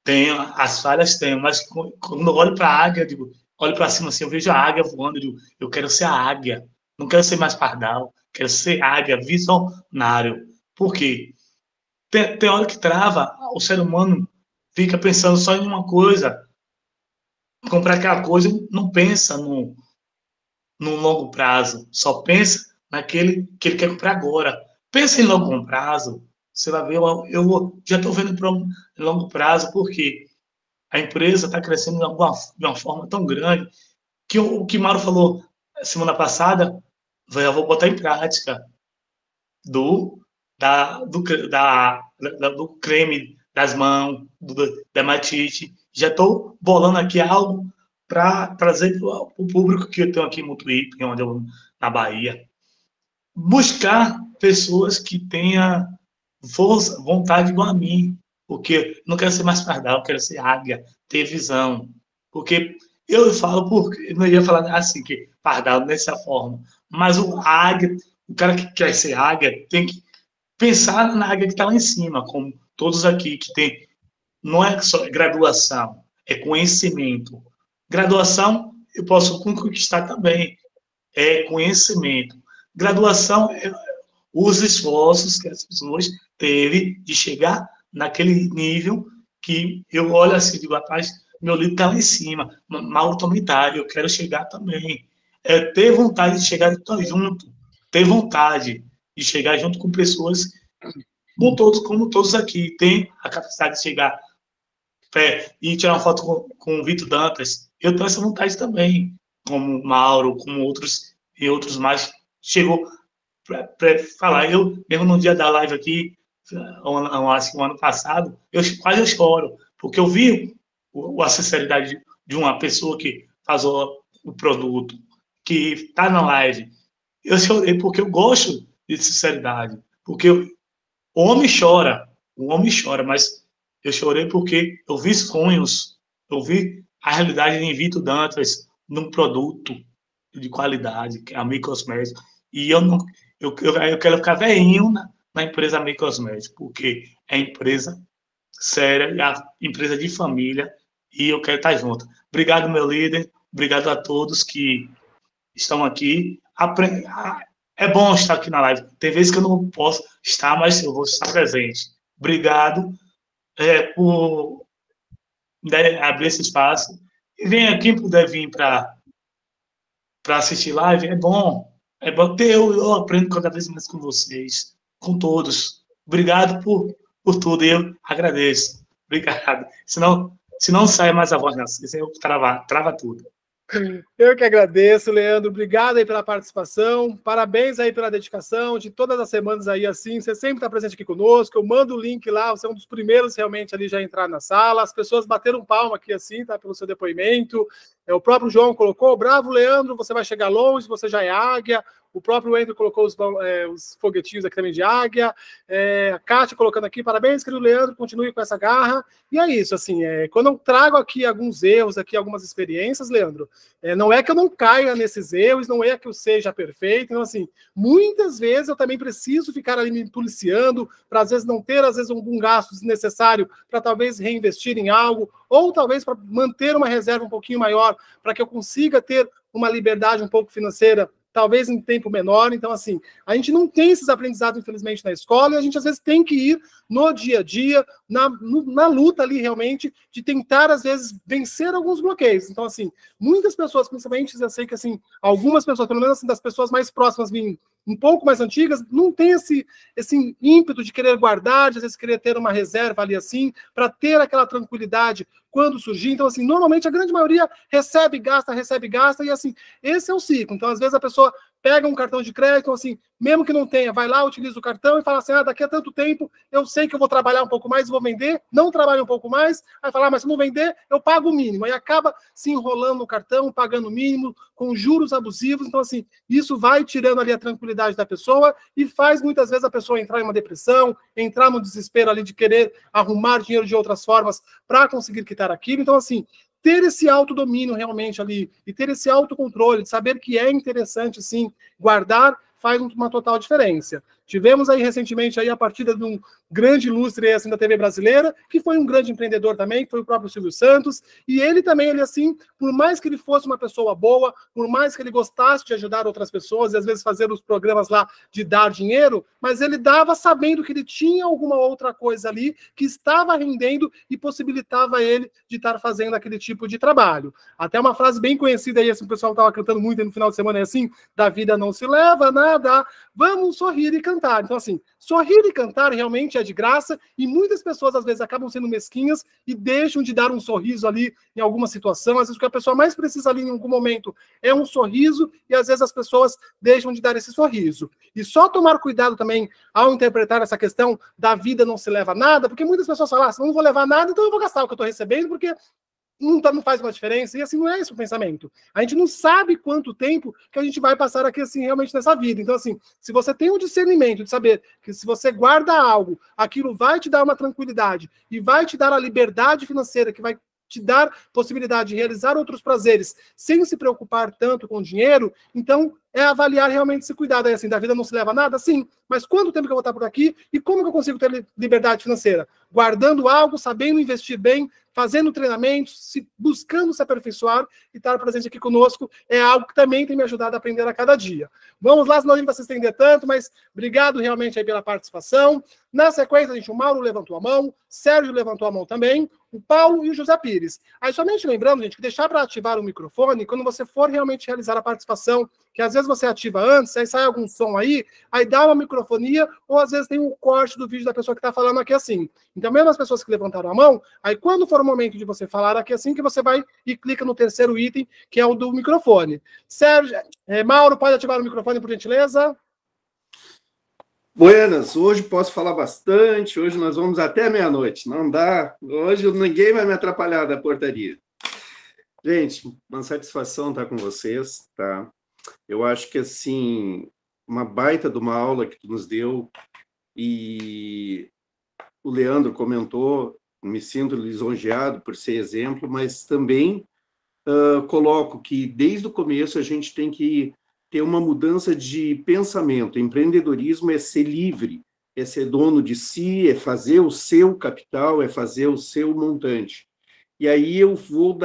Tenho, as falhas tenho, mas quando eu olho para a águia, eu digo, olho para cima assim, eu vejo a águia voando, eu digo, eu quero ser a águia. Não quero ser mais pardal, quero ser águia, visionário. Por quê? Tem hora que trava, o ser humano fica pensando só em uma coisa, comprar aquela coisa, não pensa no longo prazo, só pensa naquele que ele quer comprar agora. Pensa em longo prazo, você vai ver, eu já estou vendo para longo prazo, porque a empresa está crescendo de uma forma tão grande que o que Mauro falou semana passada, eu vou botar em prática do, do creme das mãos, da hematite. Já estou bolando aqui algo para trazer para o público que eu tenho aqui em Mutuípe, onde eu, na Bahia. Buscar pessoas que tenham força, vontade igual a mim, porque não quero ser mais pardal, quero ser águia, ter visão. Porque eu falo, porque eu não ia falar assim, que pardal dessa forma, mas o águia, o cara que quer ser águia tem que pensar na águia que está lá em cima, como todos aqui que tem, não é só graduação, é conhecimento. Graduação eu posso conquistar também, é conhecimento. Graduação é os esforços que as pessoas teve de chegar naquele nível que eu olho assim e digo, rapaz, meu livro está lá em cima, Mauro também está, eu quero chegar também. É ter vontade de chegar junto, ter vontade de chegar junto com pessoas, como todos aqui, tem a capacidade de chegar e tirar uma foto com o Vitor Dantas. Eu tenho essa vontade também, como Mauro, como outros e outros mais. Chegou para falar. Eu, mesmo no dia da live aqui, acho que um ano passado, eu quase choro, porque eu vi a sinceridade de uma pessoa que faz o produto, que está na live. Eu chorei porque eu gosto de sinceridade, porque o homem chora, mas eu chorei porque eu vi sonhos, eu vi a realidade de Vitor Dantas num produto de qualidade, que é a Mi Cosméticos, e eu não, eu quero ficar velhinho na empresa Mi Cosméticos, porque é empresa séria, é a empresa de família, e eu quero estar junto. Obrigado, meu líder, obrigado a todos que estão aqui. É bom estar aqui na live. Tem vezes que eu não posso estar, mas eu vou estar presente. Obrigado por abrir esse espaço. E venha, quem puder vir para assistir live, é bom. É bom ter, eu aprendo cada vez mais com vocês, com todos. Obrigado por tudo, eu agradeço. Obrigado. Se não sai mais a voz, não, se eu trava tudo. Eu que agradeço, Leandro. Obrigado aí pela participação. Parabéns aí pela dedicação de todas as semanas aí assim. Você sempre está presente aqui conosco. Eu mando o link lá. Você é um dos primeiros realmente ali já a entrar na sala. As pessoas bateram palma aqui assim, tá? Pelo seu depoimento. O próprio João colocou: bravo, Leandro, você vai chegar longe, você já é águia. O próprio Andrew colocou os foguetinhos aqui também de águia. A Kátia colocando aqui: parabéns, querido Leandro, continue com essa garra. E é isso, assim, quando eu trago aqui alguns erros, aqui algumas experiências, Leandro, não é que eu não caia nesses erros, não é que eu seja perfeito. Então, assim, muitas vezes eu também preciso ficar ali me policiando para, às vezes, não ter, às vezes, algum gasto desnecessário para talvez reinvestir em algo, ou talvez para manter uma reserva um pouquinho maior, para que eu consiga ter uma liberdade um pouco financeira, talvez em tempo menor. Então, assim, a gente não tem esses aprendizados, infelizmente, na escola, e a gente, às vezes, tem que ir no dia a dia, na luta ali, realmente, de tentar, às vezes, vencer alguns bloqueios. Então, assim, muitas pessoas, principalmente, eu sei que, assim, algumas pessoas, pelo menos, assim, das pessoas mais próximas, um pouco mais antigas, não tem esse ímpeto de querer guardar, de, às vezes, querer ter uma reserva ali, assim, para ter aquela tranquilidade quando surgir. Então, assim, normalmente a grande maioria recebe, gasta, e assim, esse é o ciclo. Então, às vezes a pessoa pega um cartão de crédito, assim, mesmo que não tenha, vai lá, utiliza o cartão e fala assim: daqui a tanto tempo eu sei que eu vou trabalhar um pouco mais e vou vender, não trabalho um pouco mais, aí fala: mas se não vender, eu pago o mínimo. Aí acaba se enrolando no cartão, pagando o mínimo, com juros abusivos. Então, assim, isso vai tirando ali a tranquilidade da pessoa e faz muitas vezes a pessoa entrar em uma depressão, entrar no desespero ali de querer arrumar dinheiro de outras formas para conseguir quitar aquilo. Então, assim, ter esse autodomínio realmente ali e ter esse autocontrole, de saber que é interessante, sim, guardar, faz uma total diferença. Tivemos aí recentemente aí a partida de um grande ilustre assim, da TV brasileira, que foi um grande empreendedor também, que foi o próprio Silvio Santos, e ele também, ele assim, por mais que ele fosse uma pessoa boa, por mais que ele gostasse de ajudar outras pessoas, e às vezes fazer os programas lá de dar dinheiro, mas ele dava sabendo que ele tinha alguma outra coisa ali que estava rendendo e possibilitava ele de estar fazendo aquele tipo de trabalho. Até uma frase bem conhecida aí, assim, o pessoal estava cantando muito aí no final de semana, é assim: da vida não se leva nada, vamos sorrir e cantar. cantar. Então, assim, sorrir e cantar realmente é de graça, e muitas pessoas, às vezes, acabam sendo mesquinhas e deixam de dar um sorriso ali em alguma situação. Às vezes, o que a pessoa mais precisa ali em algum momento é um sorriso, e às vezes as pessoas deixam de dar esse sorriso. E só tomar cuidado também ao interpretar essa questão da vida não se leva a nada, porque muitas pessoas falam, se eu não vou levar nada, então eu vou gastar o que eu estou recebendo, porque não faz uma diferença, e assim não é esse o pensamento. A gente não sabe quanto tempo que a gente vai passar aqui assim realmente nessa vida. Então assim, se você tem o discernimento de saber que se você guarda algo, aquilo vai te dar uma tranquilidade e vai te dar a liberdade financeira, que vai te dar possibilidade de realizar outros prazeres sem se preocupar tanto com o dinheiro, então é avaliar realmente esse cuidado. Aí assim, da vida não se leva a nada? Sim, mas quanto tempo que eu vou estar por aqui e como que eu consigo ter liberdade financeira? Guardando algo, sabendo investir bem, fazendo treinamentos, buscando se aperfeiçoar e estar presente aqui conosco é algo que também tem me ajudado a aprender a cada dia. Vamos lá, senão a gente vai se estender tanto, mas obrigado realmente aí pela participação. Na sequência, gente, o Mauro levantou a mão, Sérgio levantou a mão também, o Paulo e o José Pires. Aí, somente lembrando, gente, que deixar para ativar o microfone quando você for realmente realizar a participação, que às vezes você ativa antes, aí sai algum som aí dá uma microfonia, ou às vezes tem um corte do vídeo da pessoa que está falando aqui assim. Então, mesmo as pessoas que levantaram a mão, aí quando for o momento de você falar aqui assim, que você vai e clica no terceiro item, que é o do microfone. Sérgio, Mauro, pode ativar o microfone, por gentileza? Buenas, hoje posso falar bastante, hoje nós vamos até meia-noite, não dá, hoje ninguém vai me atrapalhar da portaria. Gente, uma satisfação estar com vocês, tá? Eu acho que, assim, uma baita de uma aula que tu nos deu, e o Leandro comentou, me sinto lisonjeado por ser exemplo, mas também coloco que desde o começo a gente tem que ter uma mudança de pensamento. Empreendedorismo é ser livre, é ser dono de si, é fazer o seu capital, é fazer o seu montante. E aí eu vou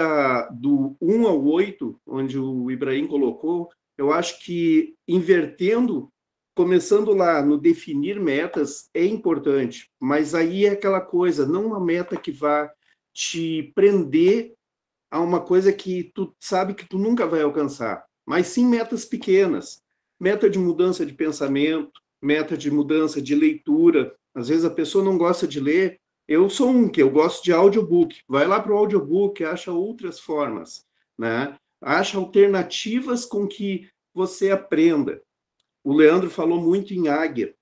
do 1 ao 8, onde o Ibrahim colocou, eu acho que invertendo, começando lá no definir metas é importante, mas aí é aquela coisa, não uma meta que vá te prender a uma coisa que tu sabe que tu nunca vai alcançar, mas sim metas pequenas, meta de mudança de pensamento, meta de mudança de leitura. Às vezes a pessoa não gosta de ler, eu sou que eu gosto de audiobook, vai lá para o audiobook, acha outras formas, né? Acha alternativas com que você aprenda. O Leandro falou muito em águia,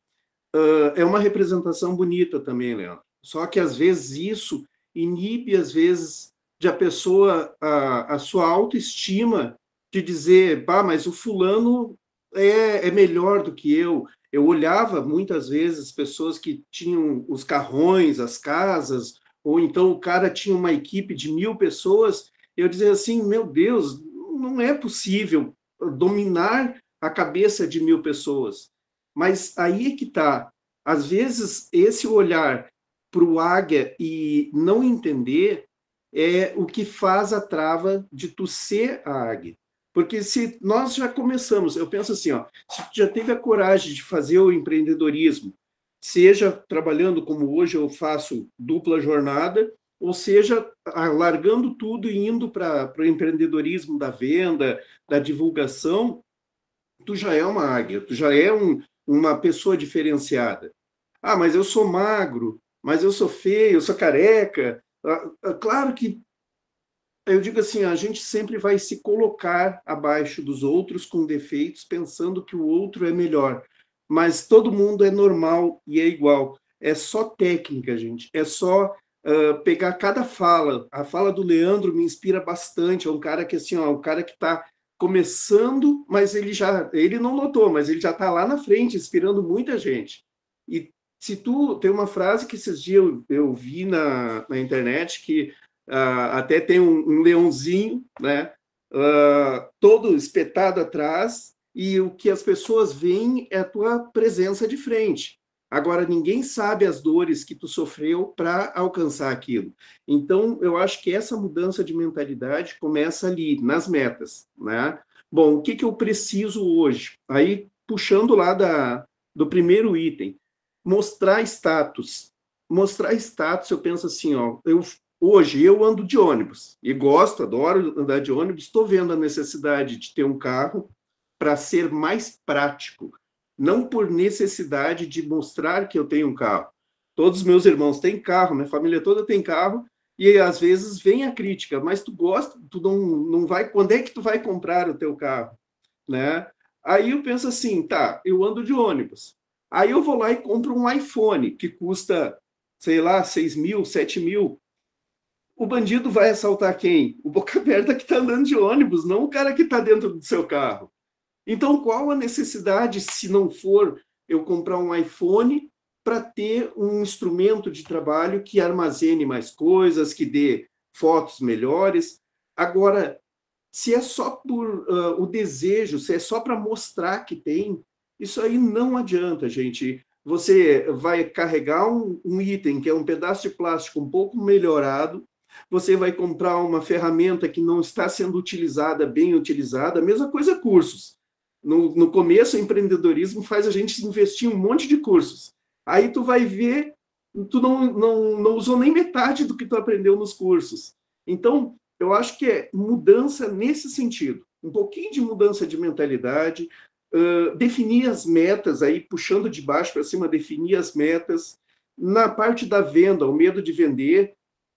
é uma representação bonita também, Leandro, só que às vezes isso inibe, às vezes, de a pessoa, a sua autoestima, de dizer, pá, mas o fulano é melhor do que eu. Eu olhava muitas vezes pessoas que tinham os carrões, as casas, ou então o cara tinha uma equipe de 1000 pessoas, eu dizia assim, meu Deus, não é possível dominar a cabeça de 1000 pessoas. Mas aí é que está. Às vezes, esse olhar para o águia e não entender é o que faz a trava de tu ser a águia. Porque se nós já começamos, eu penso assim, ó, se tu já teve a coragem de fazer o empreendedorismo, seja trabalhando como hoje eu faço dupla jornada, ou seja, largando tudo e indo para o empreendedorismo da venda, da divulgação, tu já é uma águia, tu já é uma pessoa diferenciada. Ah, mas eu sou magro, mas eu sou feio, eu sou careca. Claro que eu digo assim, a gente sempre vai se colocar abaixo dos outros com defeitos, pensando que o outro é melhor. Mas todo mundo é normal e é igual. É só técnica, gente. É só pegar cada fala. A fala do Leandro me inspira bastante. É um cara que assim, ó, um cara que está começando, mas ele não notou, mas ele já está lá na frente, inspirando muita gente. E se tu tem uma frase que esses dias eu vi na internet que até tem um leãozinho, né, todo espetado atrás, e o que as pessoas veem é a tua presença de frente. Agora, ninguém sabe as dores que tu sofreu para alcançar aquilo. Então, eu acho que essa mudança de mentalidade começa ali, nas metas, né? Bom, o que eu preciso hoje? Aí, puxando lá do primeiro item, mostrar status. Mostrar status, eu penso assim, ó, hoje eu ando de ônibus e gosto, adoro andar de ônibus, estou vendo a necessidade de ter um carro para ser mais prático. não por necessidade de mostrar que eu tenho um carro. Todos os meus irmãos têm carro, minha família toda tem carro, e às vezes vem a crítica, mas tu gosta, tu não vai, quando é que tu vai comprar o teu carro, né? Aí eu penso assim, tá, eu ando de ônibus. Aí eu vou lá e compro um iPhone, que custa, sei lá, 6 mil, 7 mil. O bandido vai assaltar quem? O boca aberta que está andando de ônibus, não o cara que está dentro do seu carro. Então, qual a necessidade, se não for eu comprar um iPhone para ter um instrumento de trabalho que armazene mais coisas, que dê fotos melhores? Agora, se é só por o desejo, se é só para mostrar que tem, isso aí não adianta, gente. Você vai carregar um item que é um pedaço de plástico um pouco melhorado, você vai comprar uma ferramenta que não está sendo utilizada, bem utilizada, a mesma coisa cursos. No começo, o empreendedorismo faz a gente investir em um monte de cursos. Aí tu vai ver, tu não usou nem metade do que tu aprendeu nos cursos. Então, eu acho que é mudança nesse sentido. Um pouquinho de mudança de mentalidade, definir as metas, aí puxando de baixo para cima, definir as metas. Na parte da venda, o medo de vender.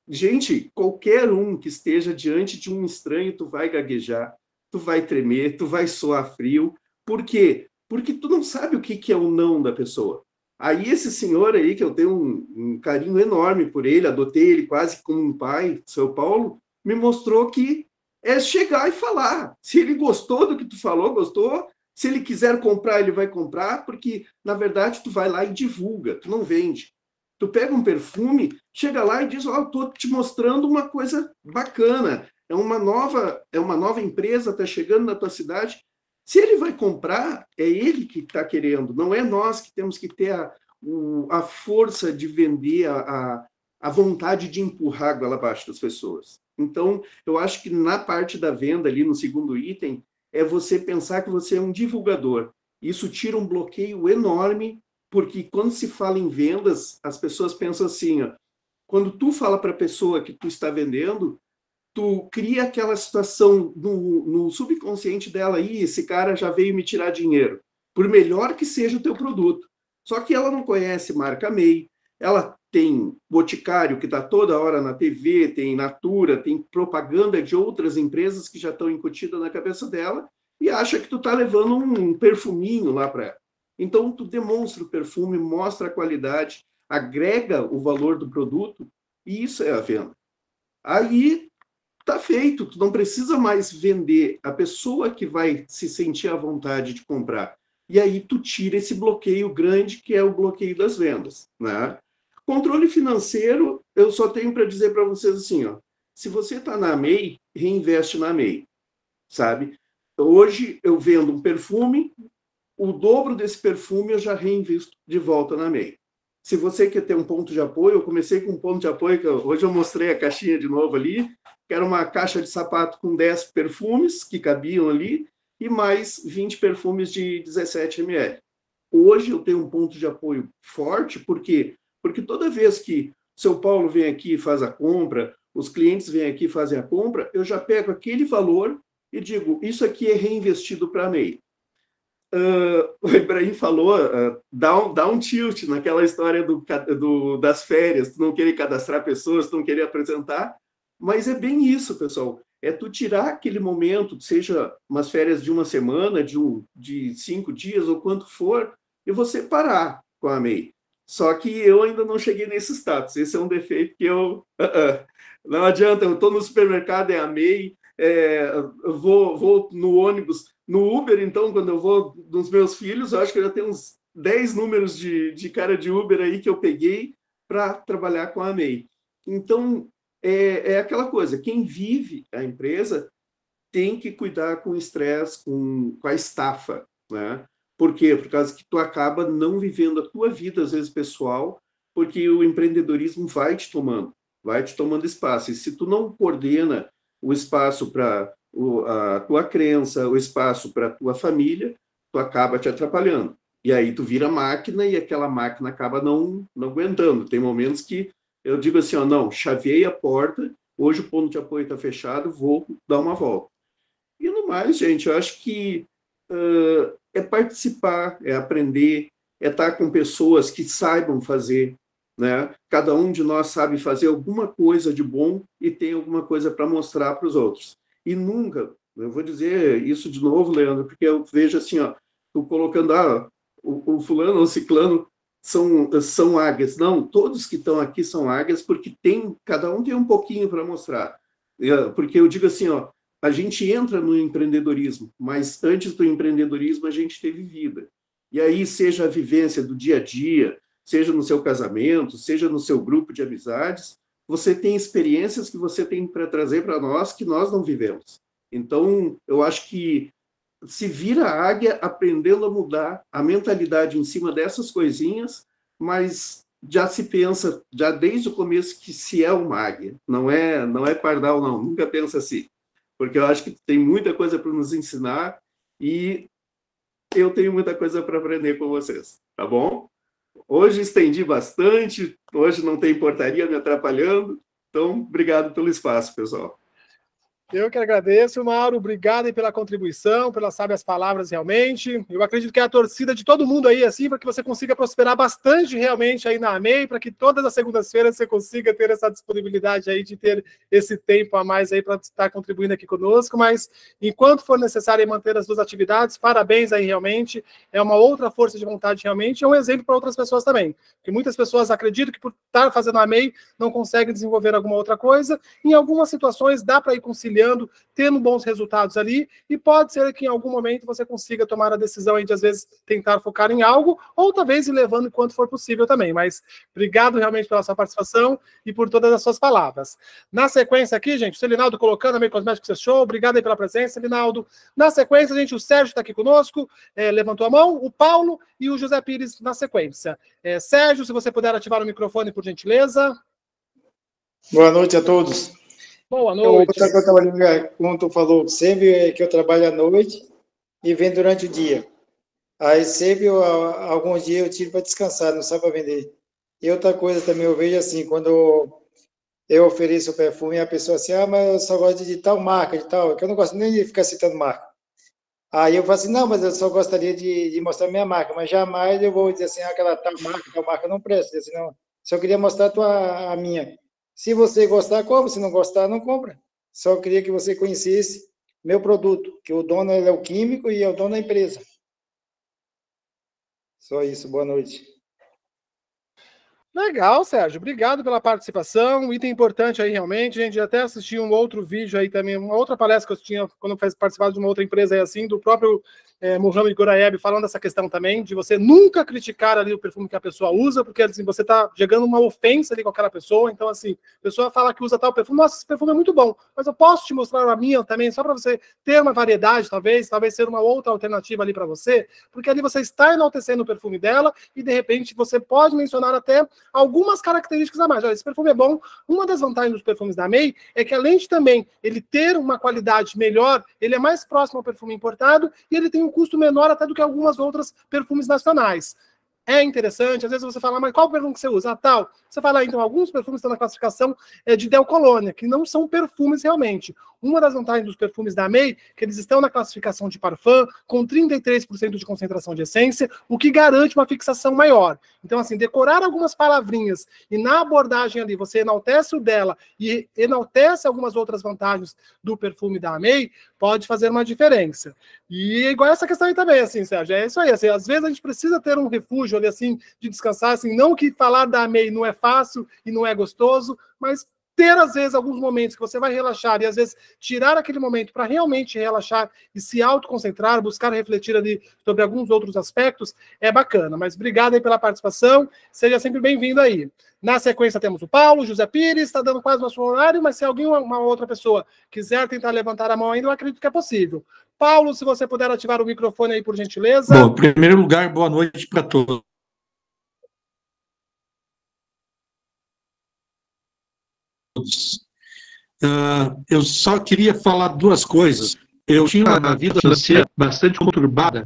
Gente, qualquer um que esteja diante de um estranho, tu vai gaguejar, tu vai tremer, tu vai suar frio. Por quê? Porque tu não sabe o que é o não da pessoa. Aí esse senhor aí, que eu tenho um carinho enorme por ele, adotei ele quase como um pai, seu Paulo, me mostrou que é chegar e falar. Se ele gostou do que tu falou, gostou. Se ele quiser comprar, ele vai comprar, porque, na verdade, tu vai lá e divulga, tu não vende. Tu pega um perfume, chega lá e diz, estou te mostrando uma coisa bacana, é uma nova empresa, está chegando na tua cidade. Se ele vai comprar, é ele que está querendo, não é nós que temos que ter a força de vender, a vontade de empurrar a goela abaixo das pessoas. Então, eu acho que na parte da venda, ali no segundo item, é você pensar que você é um divulgador. Isso tira um bloqueio enorme, porque quando se fala em vendas, as pessoas pensam assim, ó, quando tu fala para a pessoa que tu está vendendo, tu cria aquela situação no subconsciente dela, esse cara já veio me tirar dinheiro, por melhor que seja o teu produto. Só que ela não conhece marca MEI, ela tem Boticário, que está toda hora na TV, tem Natura, tem propaganda de outras empresas que já estão incutidas na cabeça dela, e acha que tu está levando um perfuminho lá para ela. Então, tu demonstra o perfume, mostra a qualidade, agrega o valor do produto, e isso é a venda. Aí, tá feito, tu não precisa mais vender, a pessoa que vai se sentir à vontade de comprar. E aí tu tira esse bloqueio grande, que é o bloqueio das vendas, né? Controle financeiro, eu só tenho para dizer para vocês assim, ó, se você está na MEI, reinveste na MEI, sabe? Hoje eu vendo um perfume, o dobro desse perfume eu já reinvisto de volta na MEI. Se você quer ter um ponto de apoio, eu comecei com um ponto de apoio, que hoje eu mostrei a caixinha de novo ali, que era uma caixa de sapato com 10 perfumes que cabiam ali, e mais 20 perfumes de 17 ml. Hoje eu tenho um ponto de apoio forte, por quê? Porque toda vez que o seu Paulo vem aqui e faz a compra, os clientes vêm aqui e fazem a compra, eu já pego aquele valor e digo, isso aqui é reinvestido para a MEI. O Ibrahim falou, dá um tilt naquela história das férias, tu não querer cadastrar pessoas, tu não querer apresentar, mas é bem isso, pessoal. É tu tirar aquele momento, seja umas férias de uma semana, de 5 dias, ou quanto for, e você parar com a MEI. Só que eu ainda não cheguei nesse status. Esse é um defeito que eu... Não adianta, eu estou no supermercado, é a MEI, eu vou no ônibus, no Uber, então, quando eu vou dos meus filhos, eu acho que eu já tenho uns 10 números de cara de Uber aí que eu peguei para trabalhar com a MEI. Então, é aquela coisa, quem vive a empresa tem que cuidar com o estresse, com a estafa, né? Por quê? Por causa que tu acaba não vivendo a tua vida, às vezes, pessoal, porque o empreendedorismo vai te tomando espaço. E se tu não coordena o espaço para a tua crença, o espaço para a tua família, tu acaba te atrapalhando. E aí tu vira máquina e aquela máquina acaba não aguentando. Tem momentos que eu digo assim, ó, não, chaveei a porta, hoje o ponto de apoio está fechado, vou dar uma volta. E no mais, gente, eu acho que é participar, é aprender, é estar com pessoas que saibam fazer, né? Cada um de nós sabe fazer alguma coisa de bom e tem alguma coisa para mostrar para os outros. E nunca, eu vou dizer isso de novo, Leandro, porque eu vejo assim, ó, tô colocando, o fulano ou o ciclano são águias. Não, todos que estão aqui são águias, porque cada um tem um pouquinho para mostrar. Porque eu digo assim, ó, a gente entra no empreendedorismo, mas antes do empreendedorismo a gente teve vida. E aí, seja a vivência do dia a dia, seja no seu casamento, seja no seu grupo de amizades, você tem experiências que você tem para trazer para nós que nós não vivemos. Então, eu acho que se vira a águia aprendendo a mudar a mentalidade em cima dessas coisinhas, mas já se pensa, já desde o começo, que se é uma águia. Não é pardal, não. Nunca pensa assim. Porque eu acho que tem muita coisa para nos ensinar e eu tenho muita coisa para aprender com vocês. Tá bom? Hoje estendi bastante, hoje não tem portaria me atrapalhando. Então, obrigado pelo espaço, pessoal. Eu que agradeço, Mauro. Obrigado aí pela contribuição, pelas sábias palavras, realmente. Eu acredito que é a torcida de todo mundo aí, assim, para que você consiga prosperar bastante realmente aí na AMEI, para que todas as segundas-feiras você consiga ter essa disponibilidade aí de ter esse tempo a mais aí para estar contribuindo aqui conosco. Mas, enquanto for necessário manter as duas atividades, parabéns aí realmente. É uma outra força de vontade realmente, é um exemplo para outras pessoas também. Porque muitas pessoas acreditam que por estar fazendo a AMEI não conseguem desenvolver alguma outra coisa. Em algumas situações dá para ir conciliando, tendo bons resultados ali, e pode ser que em algum momento você consiga tomar a decisão aí de, às vezes, tentar focar em algo, ou talvez ir levando enquanto for possível também. Mas obrigado realmente pela sua participação e por todas as suas palavras. Na sequência aqui, gente, o Selinaldo colocando a AMEI Cosméticos Show, obrigado aí pela presença, Selinaldo. Na sequência, gente, o Sérgio está aqui conosco, levantou a mão, o Paulo e o José Pires na sequência. Sérgio, se você puder ativar o microfone, por gentileza. Boa noite a todos. Boa noite. Outra coisa que eu trabalho, como tu falou, sempre que eu trabalho à noite e venho durante o dia. Aí sempre, alguns dias eu tiro para descansar, não sabe para vender. E outra coisa também eu vejo assim, quando eu ofereço o perfume, a pessoa assim, mas eu só gosto de tal marca, de tal, que eu não gosto nem de ficar citando marca. Aí eu falo assim, não, mas eu só gostaria de mostrar minha marca, mas jamais eu vou dizer assim, aquela tal marca não presta, assim, não. Só queria mostrar a minha. Se você gostar, compra. Se não gostar, não compra. Só queria que você conhecesse meu produto, que o dono é o químico e é o dono da empresa. Só isso. Boa noite. Legal, Sérgio. Obrigado pela participação. Um item importante aí, realmente. A gente até assistiu um outro vídeo aí também, uma outra palestra que eu tinha quando eu participava de uma outra empresa aí assim, do próprio Mohamed Goraeb, falando dessa questão também, de você nunca criticar ali o perfume que a pessoa usa, porque assim, você está chegando uma ofensa ali com aquela pessoa. Então, assim, a pessoa fala que usa tal perfume, nossa, esse perfume é muito bom, mas eu posso te mostrar a minha também, só para você ter uma variedade, talvez ser uma outra alternativa ali para você, porque ali você está enaltecendo o perfume dela e, de repente, você pode mencionar até algumas características a mais. Olha, esse perfume é bom. Uma das vantagens dos perfumes da AMEI é que, além de também ele ter uma qualidade melhor, ele é mais próximo ao perfume importado e ele tem um custo menor até do que algumas outras perfumes nacionais. É interessante, às vezes você fala, mas qual perfume que você usa? Tal. Você fala, então, alguns perfumes estão na classificação de Del Colônia, que não são perfumes realmente. Uma das vantagens dos perfumes da AMEI, que eles estão na classificação de parfum, com 33% de concentração de essência, o que garante uma fixação maior. Então, assim, decorar algumas palavrinhas e na abordagem ali, você enaltece o dela e enaltece algumas outras vantagens do perfume da AMEI, pode fazer uma diferença. E igual essa questão aí também, assim, Sérgio, é isso aí. Assim, às vezes a gente precisa ter um refúgio ali, assim, de descansar, assim, não que falar da AMEI não é fácil e não é gostoso, mas ter, às vezes, alguns momentos que você vai relaxar e, às vezes, tirar aquele momento para realmente relaxar e se autoconcentrar, buscar refletir ali sobre alguns outros aspectos, é bacana. Mas obrigado aí pela participação, seja sempre bem-vindo aí. Na sequência temos o Paulo, José Pires, está dando quase o nosso horário, mas se alguém, uma outra pessoa, quiser tentar levantar a mão ainda, eu acredito que é possível. Paulo, se você puder ativar o microfone aí, por gentileza. Bom, em primeiro lugar, boa noite para todos. Eu só queria falar duas coisas. Eu tinha uma vida financeira bastante conturbada.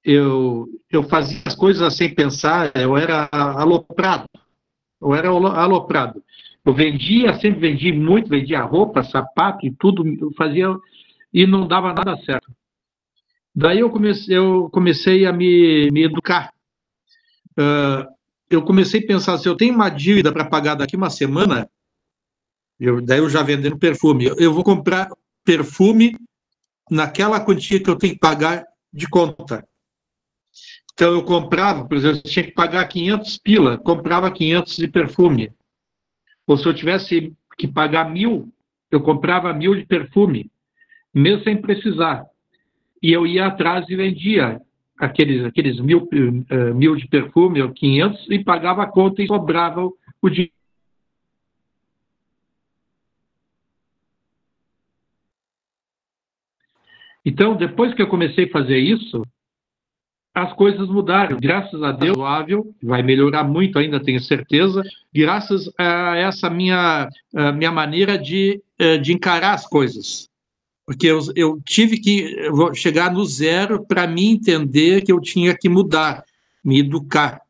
Eu fazia as coisas sem pensar, eu era aloprado. Eu vendia, sempre vendi muito, vendia roupa, sapato e tudo, eu fazia e não dava nada certo. Daí eu comecei a me educar. Eu comecei a pensar, se eu tenho uma dívida para pagar daqui uma semana, daí eu já vendendo perfume, eu vou comprar perfume naquela quantia que eu tenho que pagar de conta. Então eu comprava, por exemplo, eu tinha que pagar 500 pila, comprava 500 de perfume. Ou se eu tivesse que pagar 1.000, eu comprava 1.000 de perfume, mesmo sem precisar. E eu ia atrás e vendia aqueles 1.000 de perfume, ou 500, e pagava a conta e sobrava o dinheiro. Então, depois que eu comecei a fazer isso, as coisas mudaram. Graças a Deus, vai melhorar muito ainda, tenho certeza, graças a essa minha maneira de encarar as coisas. Porque eu tive que chegar no zero para me entender que eu tinha que mudar, me educar.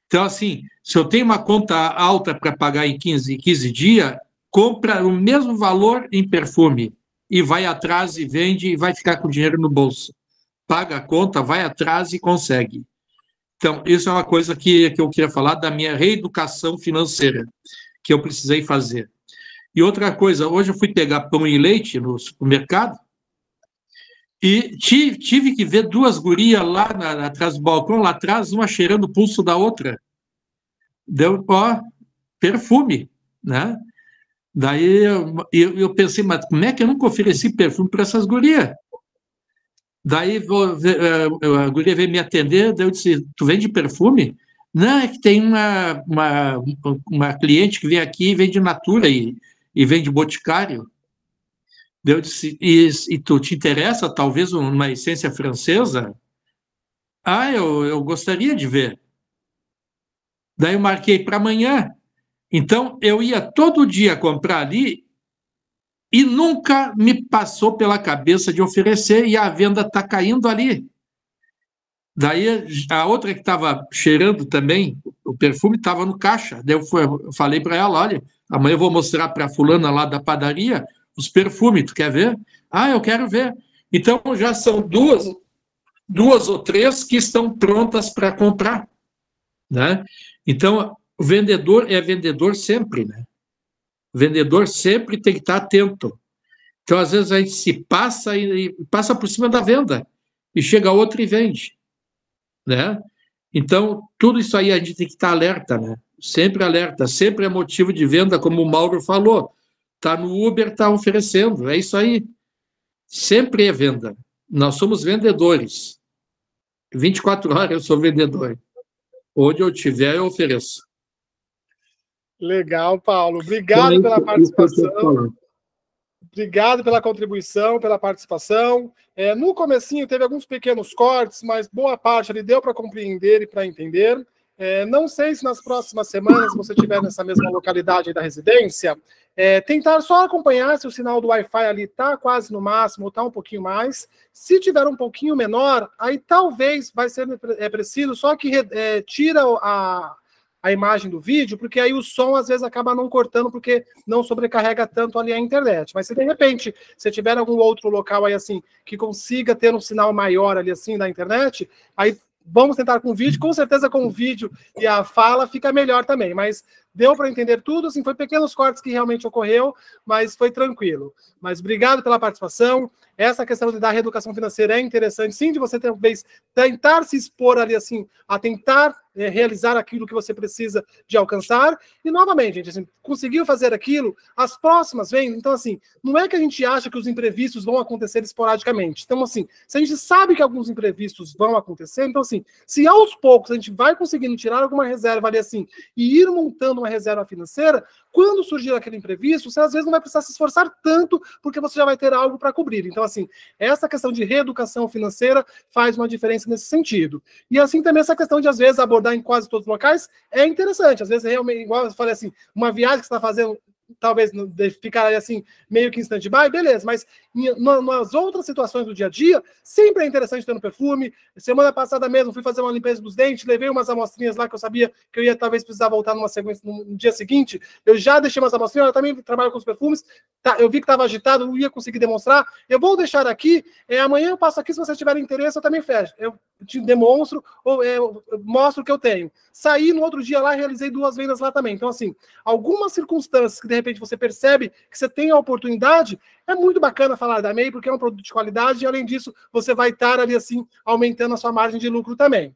Então, assim, se eu tenho uma conta alta para pagar em 15 dias, compra o mesmo valor em perfume e vai atrás e vende e vai ficar com o dinheiro no bolso. Paga a conta, vai atrás e consegue. Então, isso é uma coisa que eu queria falar da minha reeducação financeira, que eu precisei fazer. E outra coisa, hoje eu fui pegar pão e leite no supermercado e tive que ver duas gurias lá atrás do balcão, lá atrás, uma cheirando o pulso da outra. Deu, perfume, né? Daí eu pensei, mas como é que eu nunca ofereci perfume para essas gurias? Daí a guria veio me atender, daí eu disse, tu vende perfume? Não, é que tem uma cliente que vem aqui e vende Natura e vende Boticário. Daí eu disse, e tu te interessa talvez uma essência francesa? Eu gostaria de ver. Daí eu marquei para amanhã. Então, eu ia todo dia comprar ali e nunca me passou pela cabeça de oferecer, e a venda está caindo ali. Daí a outra que estava cheirando também, o perfume estava no caixa. Daí eu falei para ela, olha, amanhã eu vou mostrar para a fulana lá da padaria os perfumes, tu quer ver? Eu quero ver. Então já são duas ou três que estão prontas para comprar, né? Então o vendedor é vendedor sempre, né? O vendedor sempre tem que estar atento. Então às vezes a gente se passa e passa por cima da venda e chega outro e vende, né? Então, tudo isso aí a gente tem que estar alerta, né? Sempre alerta, sempre é motivo de venda, como o Mauro falou. Está no Uber, está oferecendo, é isso aí. Sempre é venda. Nós somos vendedores. 24 horas eu sou vendedor. Onde eu tiver, eu ofereço. Legal, Paulo. Obrigado pela participação. Obrigado pela contribuição, pela participação. No comecinho teve alguns pequenos cortes, mas boa parte ali deu para compreender e para entender. Não sei se nas próximas semanas, se você estiver nessa mesma localidade aí da residência, tentar só acompanhar se o sinal do Wi-Fi ali está quase no máximo ou está um pouquinho mais. Se tiver um pouquinho menor, aí talvez vai ser preciso só que tira a imagem do vídeo, porque aí o som às vezes acaba não cortando, porque não sobrecarrega tanto ali a internet. Mas se de repente você tiver algum outro local aí assim, que consiga ter um sinal maior ali assim da internet, aí vamos tentar com o vídeo, com certeza com o vídeo e a fala fica melhor também, mas deu para entender tudo, assim, foi pequenos cortes que realmente ocorreu, mas foi tranquilo. Mas obrigado pela participação. Essa questão da reeducação financeira é interessante, sim, de você talvez tentar se expor ali, assim, a tentar realizar aquilo que você precisa de alcançar. E, novamente, gente, assim, conseguiu fazer aquilo, as próximas vêm. Então, assim, não é que a gente acha que os imprevistos vão acontecer esporadicamente. Então, assim, se a gente sabe que alguns imprevistos vão acontecer, então, assim, se aos poucos a gente vai conseguindo tirar alguma reserva ali, assim, e ir montando uma reserva financeira, quando surgir aquele imprevisto, você às vezes não vai precisar se esforçar tanto, porque você já vai ter algo para cobrir. Então, assim, essa questão de reeducação financeira faz uma diferença nesse sentido. E assim também essa questão de, às vezes, abordar em quase todos os locais é interessante. Às vezes, realmente, igual eu falei assim, uma viagem que você está fazendo talvez ficar assim, meio que em stand-by, beleza, mas nas outras situações do dia a dia, sempre é interessante ter um perfume. Semana passada mesmo, fui fazer uma limpeza dos dentes, levei umas amostrinhas lá que eu sabia que eu ia talvez precisar voltar numa sequência no dia seguinte, eu já deixei umas amostrinhas, eu também trabalho com os perfumes, tá, eu vi que estava agitado, não ia conseguir demonstrar, eu vou deixar aqui, amanhã eu passo aqui, se vocês tiverem interesse, eu também fecho, eu te demonstro, ou eu mostro o que eu tenho. Saí no outro dia lá e realizei 2 vendas lá também, então assim, algumas circunstâncias que de repente você percebe que você tem a oportunidade, é muito bacana falar da MEI, porque é um produto de qualidade e, além disso, você vai estar ali, assim, aumentando a sua margem de lucro também.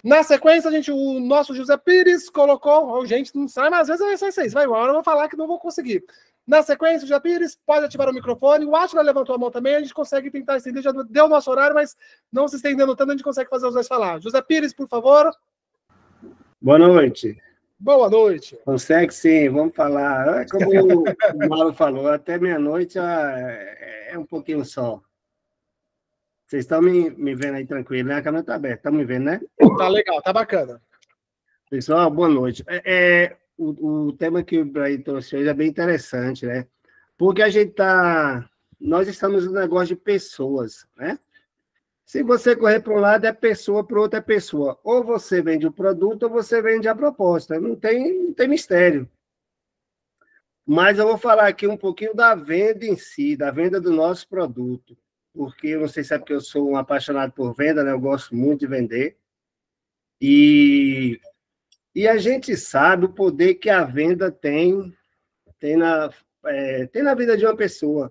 Na sequência, o nosso José Pires colocou, gente, não sai, mas às vezes é 6, vai, uma hora eu vou falar que não vou conseguir. Na sequência, José Pires, pode ativar o microfone, o Átila levantou a mão também, a gente consegue tentar estender, já deu o nosso horário, mas não se estendendo tanto, a gente consegue fazer os dois falar. José Pires, por favor. Boa noite. Boa noite. Consegue sim, vamos falar. Como o Mauro falou, até meia-noite é um pouquinho só. Vocês estão me vendo aí tranquilo, né? A câmera está aberta, estão me vendo, né? Tá legal, tá bacana. Pessoal, boa noite. O tema que o Ibrahim trouxe hoje é bem interessante, né? Porque nós estamos no negócio de pessoas, né? Se você correr para um lado, é pessoa, para o outro é pessoa. Ou você vende o produto, ou você vende a proposta. Não tem mistério. Mas eu vou falar aqui um pouquinho da venda em si, da venda do nosso produto. Porque, não sei se é porque eu sou um apaixonado por venda, né? Eu gosto muito de vender. E a gente sabe o poder que a venda tem na vida de uma pessoa.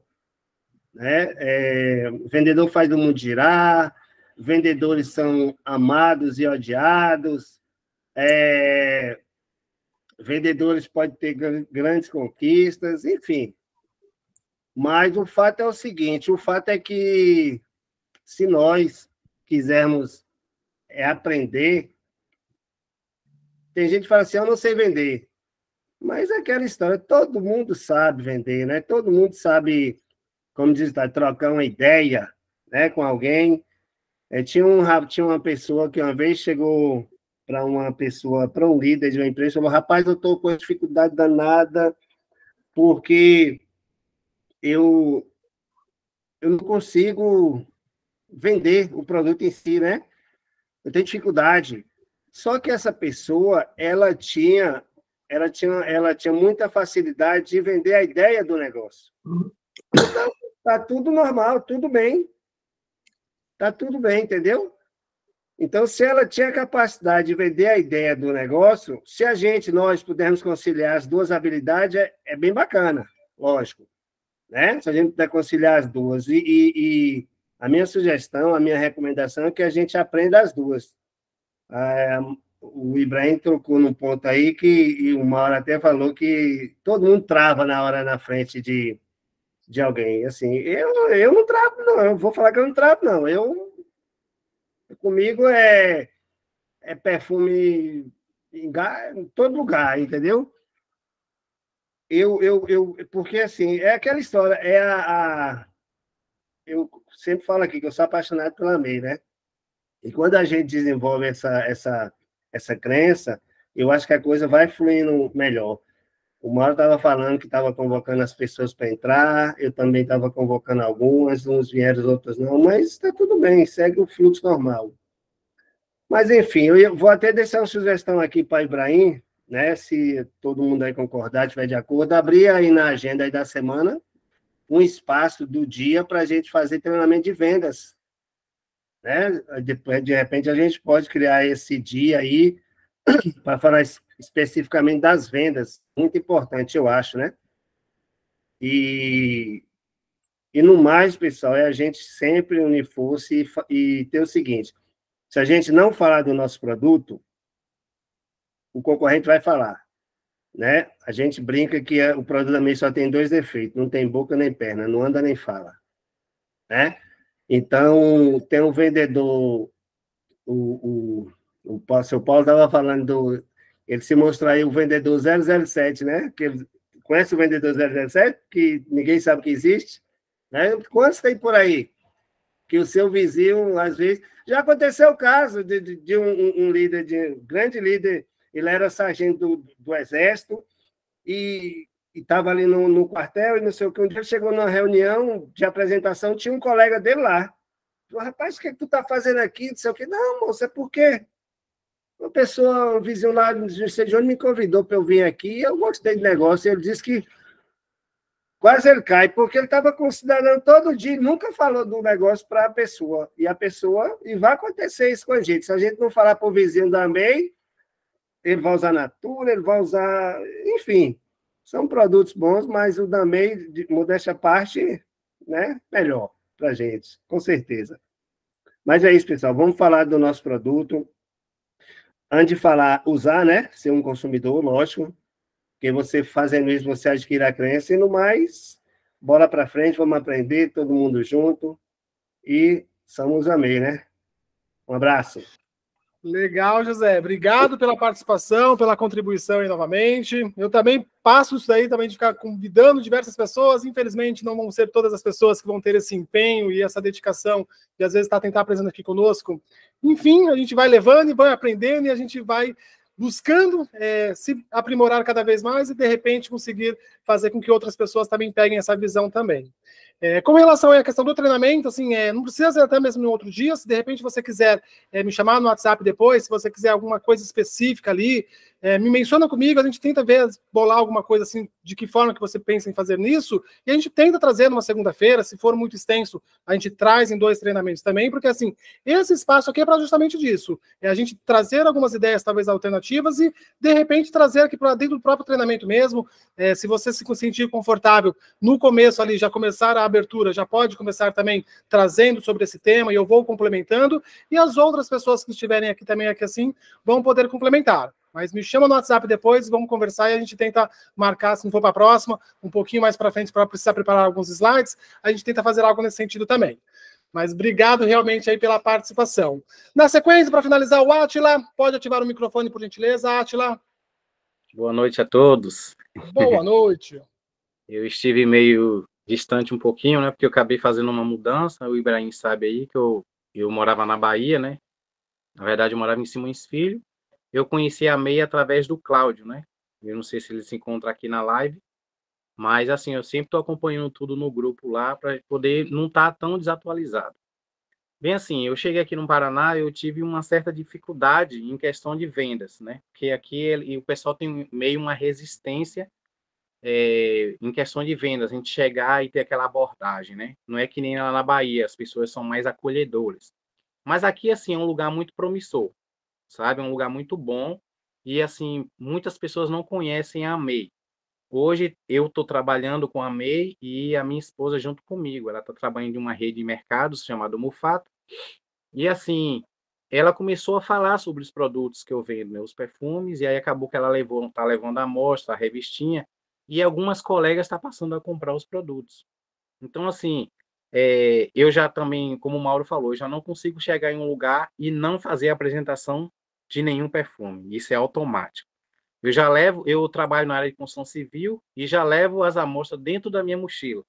Né? O vendedor faz o mundo girar, vendedores são amados e odiados, vendedores podem ter grandes conquistas, enfim. Mas o fato é o seguinte, o fato é que se nós quisermos aprender, tem gente que fala assim, eu não sei vender, mas é aquela história, todo mundo sabe vender, né? Todo mundo sabe, como diz, trocar uma ideia, né, com alguém. Tinha uma pessoa que uma vez chegou para um líder de uma empresa, falou, rapaz, eu estou com dificuldade danada, porque eu não consigo vender o produto em si, né? Eu tenho dificuldade. Só que essa pessoa, ela tinha muita facilidade de vender a ideia do negócio. Então, tá tudo normal, tudo bem. Tá tudo bem, entendeu? Então, se ela tinha capacidade de vender a ideia do negócio, se nós pudermos conciliar as duas habilidades, é bem bacana, lógico. Né? Se a gente puder conciliar as duas. E a minha sugestão, a minha recomendação é que a gente aprenda as duas. O Ibrahim trocou num ponto aí e o Mauro até falou que todo mundo trava na frente de alguém. Assim, eu não travo, não. Eu vou falar que eu não travo, não. Comigo é perfume em todo lugar, entendeu? Porque, assim, é aquela história, eu sempre falo aqui que eu sou apaixonado pela MEI, né? E quando a gente desenvolve essa crença, eu acho que a coisa vai fluindo melhor. O Mauro estava falando que estava convocando as pessoas para entrar, eu também estava convocando algumas, uns vieram, outros não, mas está tudo bem, segue o fluxo normal. Mas, enfim, eu vou até deixar uma sugestão aqui para Ibrahim, né, se todo mundo aí concordar, estiver de acordo, abrir aí na agenda aí da semana um espaço do dia para a gente fazer treinamento de vendas. Né? De repente, a gente pode criar esse dia aí para falar especificamente das vendas. Muito importante, eu acho, né? E no mais, pessoal, é a gente sempre unir força e ter o seguinte, se a gente não falar do nosso produto, o concorrente vai falar, né? A gente brinca que o produto da MEI só tem 2 defeitos, não tem boca nem perna, não anda nem fala, né? Então, tem um vendedor, o seu Paulo estava falando ele se mostrou aí o vendedor 007, né? Conhece o vendedor 007? Que ninguém sabe que existe, né? Quantos tem por aí? Que o seu vizinho, às vezes... Já aconteceu o caso de um líder, de um grande líder, ele era sargento do Exército, e estava ali no quartel e não sei o que. Um dia ele chegou numa reunião de apresentação, tinha um colega dele lá. Falou, rapaz, o que tu está fazendo aqui? Não sei o que. Não, moça, é porque uma pessoa, um vizinho lá de sei de onde me convidou para eu vir aqui, eu gostei do negócio. Ele disse que quase ele cai, porque ele estava considerando todo dia, nunca falou do negócio para a pessoa. E vai acontecer isso com a gente. Se a gente não falar para o vizinho da MEI, ele vai usar Natura, ele vai usar... Enfim, são produtos bons, mas o da MEI, de modéstia à parte, né, melhor para a gente, com certeza. Mas é isso, pessoal. Vamos falar do nosso produto. Antes de falar, usar, né? Ser um consumidor, lógico. Porque você fazendo isso, você adquire a crença. E no mais, bola para frente, vamos aprender, todo mundo junto. E somos a MEI, né? Um abraço. Legal, José. Obrigado pela participação, pela contribuição aí novamente. Eu também passo isso daí, também de ficar convidando diversas pessoas. Infelizmente, não vão ser todas as pessoas que vão ter esse empenho e essa dedicação de, às vezes, tentar presente aqui conosco. Enfim, a gente vai levando e vai aprendendo e a gente vai buscando se aprimorar cada vez mais e, de repente, conseguir fazer com que outras pessoas também peguem essa visão também. Com relação à questão do treinamento, assim, não precisa ser até mesmo no outro dia, se de repente você quiser me chamar no WhatsApp depois, se você quiser alguma coisa específica ali, me menciona comigo, a gente tenta ver, bolar alguma coisa assim, de que forma que você pensa em fazer nisso, e a gente tenta trazer numa segunda-feira, se for muito extenso, a gente traz em 2 treinamentos também, porque assim, esse espaço aqui é para justamente disso, é a gente trazer algumas ideias talvez alternativas e, de repente, trazer aqui para dentro do próprio treinamento mesmo, se você se sentir confortável no começo ali, já começar a abertura, já pode começar também trazendo sobre esse tema, e eu vou complementando, e as outras pessoas que estiverem aqui também, aqui assim, vão poder complementar. Mas me chama no WhatsApp depois, vamos conversar e a gente tenta marcar, se não for para a próxima, um pouquinho mais para frente, para precisar preparar alguns slides, a gente tenta fazer algo nesse sentido também. Mas obrigado realmente aí pela participação. Na sequência, para finalizar, o Átila, pode ativar o microfone, por gentileza, Átila. Boa noite a todos. Boa noite. Eu estive meio distante um pouquinho, né, porque eu acabei fazendo uma mudança, o Ibrahim sabe aí que eu morava na Bahia, né, na verdade eu morava em Simões Filho. Eu conheci a MEI através do Cláudio, né? Eu não sei se ele se encontra aqui na live, mas assim, eu sempre estou acompanhando tudo no grupo lá para poder não estar tão desatualizado. Bem assim, eu cheguei aqui no Paraná, eu tive uma certa dificuldade em questão de vendas, né? Porque aqui o pessoal tem meio uma resistência em questão de vendas, a gente chegar e ter aquela abordagem, né? Não é que nem lá na Bahia, as pessoas são mais acolhedoras. Mas aqui, assim, é um lugar muito promissor, sabe? É um lugar muito bom e, assim, muitas pessoas não conhecem a MEI. Hoje, eu estou trabalhando com a MEI e a minha esposa junto comigo. Ela está trabalhando em uma rede de mercados chamada Mufato. E, assim, ela começou a falar sobre os produtos que eu vendo, né? Os perfumes, e aí acabou que ela está levando a amostra, a revistinha, e algumas colegas estão passando a comprar os produtos. Então, assim, eu já também, como o Mauro falou, já não consigo chegar em um lugar e não fazer a apresentação de nenhum perfume. Isso é automático. Eu trabalho na área de construção civil e já levo as amostras dentro da minha mochila.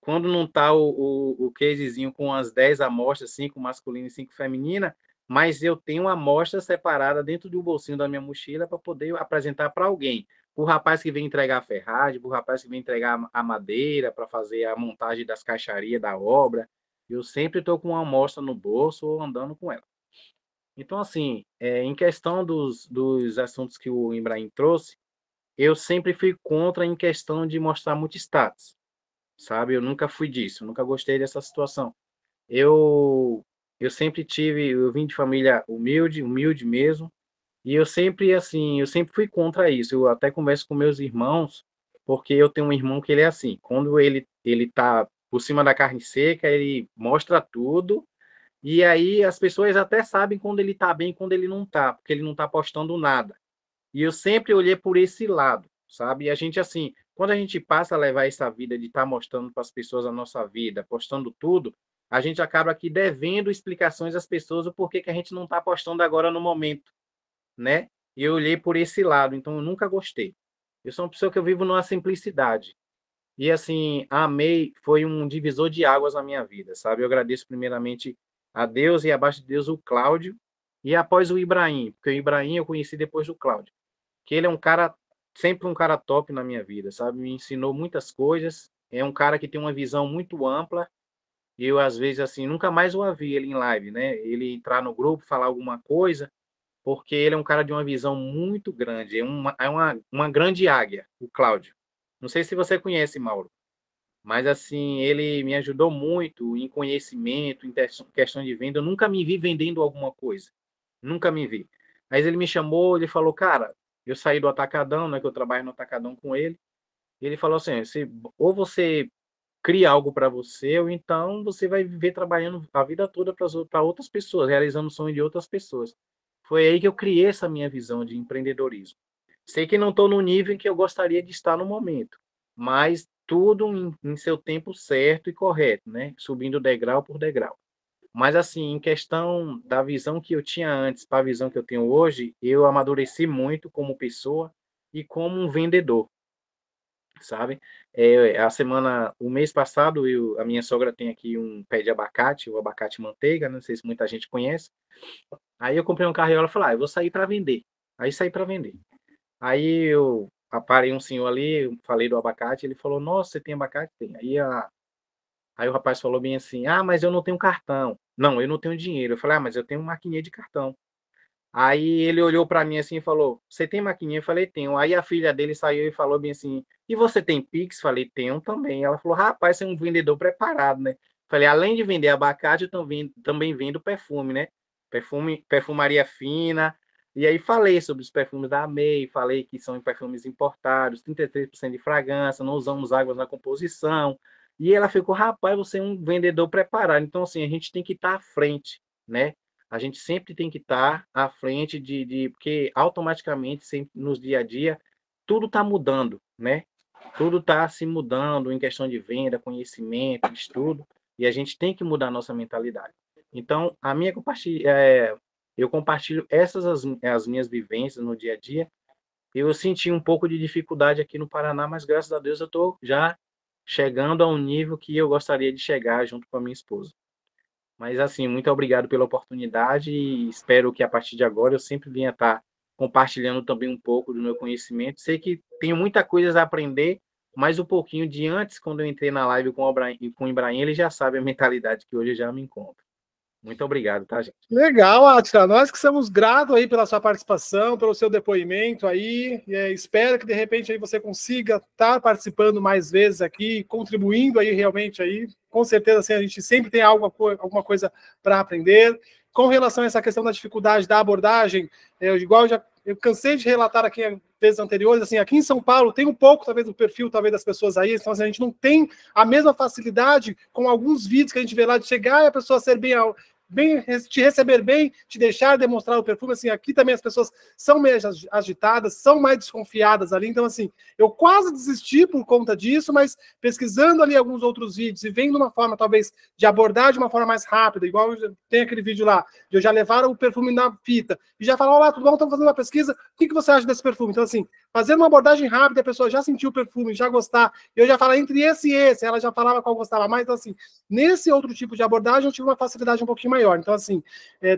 Quando não está o casezinho com as 10 amostras, 5 masculina e 5 feminina, mas eu tenho uma amostra separada dentro do bolsinho da minha mochila para poder apresentar para alguém. O rapaz que vem entregar a ferragem, o rapaz que vem entregar a madeira para fazer a montagem das caixarias da obra, eu sempre estou com uma amostra no bolso ou andando com ela. Então, assim, em questão dos assuntos que o Ibrahim trouxe, eu sempre fui contra em questão de mostrar muito status, sabe? Eu nunca fui disso, eu nunca gostei dessa situação. Eu eu vim de família humilde mesmo, e eu sempre, assim, eu sempre fui contra isso. Eu até converso com meus irmãos, porque eu tenho um irmão que ele é assim, quando ele tá por cima da carne seca, ele mostra tudo, e aí as pessoas até sabem quando ele tá bem e quando ele não tá, porque ele não tá postando nada. E eu sempre olhei por esse lado, sabe? E a gente, assim, quando a gente passa a levar essa vida de estar mostrando para as pessoas a nossa vida, postando tudo, a gente acaba aqui devendo explicações às pessoas o porquê que a gente não está postando agora no momento, né? E eu olhei por esse lado, então eu nunca gostei. Eu sou uma pessoa que eu vivo numa simplicidade. E, assim, a MEI foi um divisor de águas na minha vida, sabe? Eu agradeço primeiramente a Deus e abaixo de Deus o Cláudio, e após o Ibrahim, porque o Ibrahim eu conheci depois do Cláudio, que ele é um cara sempre um cara top na minha vida, sabe? Me ensinou muitas coisas. É um cara que tem uma visão muito ampla. E eu, às vezes, assim, nunca mais o vi ele em live, né? Ele entrar no grupo, falar alguma coisa, porque ele é um cara de uma visão muito grande. É uma grande águia, o Cláudio. Não sei se você conhece, Mauro, mas, assim, ele me ajudou muito em conhecimento, em questão de venda. Eu nunca me vi vendendo alguma coisa. Nunca me vi. Mas ele me chamou, ele falou, cara, eu saí do Atacadão, né, que eu trabalho no Atacadão com ele, e ele falou assim, ou você cria algo para você, ou então você vai viver trabalhando a vida toda para outras pessoas, realizando o sonho de outras pessoas. Foi aí que eu criei essa minha visão de empreendedorismo. Sei que não estou no nível em que eu gostaria de estar no momento, mas tudo em seu tempo certo e correto, né? Subindo degrau por degrau. Mas, assim, em questão da visão que eu tinha antes para a visão que eu tenho hoje, eu amadureci muito como pessoa e como um vendedor, sabe? O mês passado, a minha sogra tem aqui um pé de abacate, o abacate manteiga, não sei se muita gente conhece. Aí eu comprei um carriola e falei, eu vou sair para vender. Aí saí para vender. Aí eu aparei um senhor ali, eu falei do abacate, ele falou, nossa, você tem abacate? Tem. Aí o rapaz falou bem assim, mas eu não tenho cartão. Não, eu não tenho dinheiro. Eu falei, mas eu tenho maquininha de cartão. Aí ele olhou para mim assim e falou, você tem maquininha? Eu falei, tenho. Aí a filha dele saiu e falou bem assim, e você tem Pix? Falei, tenho também. Ela falou, rapaz, você é um vendedor preparado, né? Falei, além de vender abacate, eu também vendo perfume, né? Perfumaria fina. E aí falei sobre os perfumes da Amei, falei que são perfumes importados, 33% de fragrância, não usamos águas na composição. E ela ficou, rapaz, você é um vendedor preparado. Então, assim, a gente tem que estar à frente, né? A gente sempre tem que estar à frente porque automaticamente, sempre, nos dia a dia, tudo está mudando, né? Tudo está se mudando em questão de venda, conhecimento, estudo, e a gente tem que mudar a nossa mentalidade. Então, eu compartilho essas as minhas vivências no dia a dia. Eu senti um pouco de dificuldade aqui no Paraná, mas graças a Deus eu estou já chegando a um nível que eu gostaria de chegar junto com a minha esposa. Mas, assim, muito obrigado pela oportunidade e espero que, a partir de agora, eu sempre venha estar compartilhando também um pouco do meu conhecimento. Sei que tenho muita coisa a aprender, mas um pouquinho de antes, quando eu entrei na live com o Ibrahim, ele já sabe a mentalidade que hoje eu já me encontro. Muito obrigado, tá, gente? Legal, Átila. Nós que somos gratos aí pela sua participação, pelo seu depoimento aí. Espero que, de repente, aí você consiga estar participando mais vezes aqui, contribuindo aí realmente aí. Com certeza, assim, a gente sempre tem alguma coisa para aprender. Com relação a essa questão da dificuldade da abordagem, eu cansei de relatar aqui em vezes anteriores, assim, aqui em São Paulo tem um pouco, talvez, do perfil, talvez, das pessoas aí, então assim, a gente não tem a mesma facilidade com alguns vídeos que a gente vê lá de chegar e a pessoa ser bem, te receber bem, te deixar demonstrar o perfume, assim, aqui também as pessoas são meio agitadas, são mais desconfiadas ali, então, assim, eu quase desisti por conta disso, mas pesquisando ali alguns outros vídeos e vendo uma forma, talvez, de abordar de uma forma mais rápida, igual tem aquele vídeo lá, de eu já levar o perfume na fita, e já falar, olá, tudo bom, estamos fazendo uma pesquisa, o que você acha desse perfume? Então, assim, fazer uma abordagem rápida, a pessoa já sentiu o perfume, já gostar, eu já falo entre esse e esse, ela já falava qual gostava mais, então, assim, nesse outro tipo de abordagem, eu tive uma facilidade um pouquinho maior. Então, assim,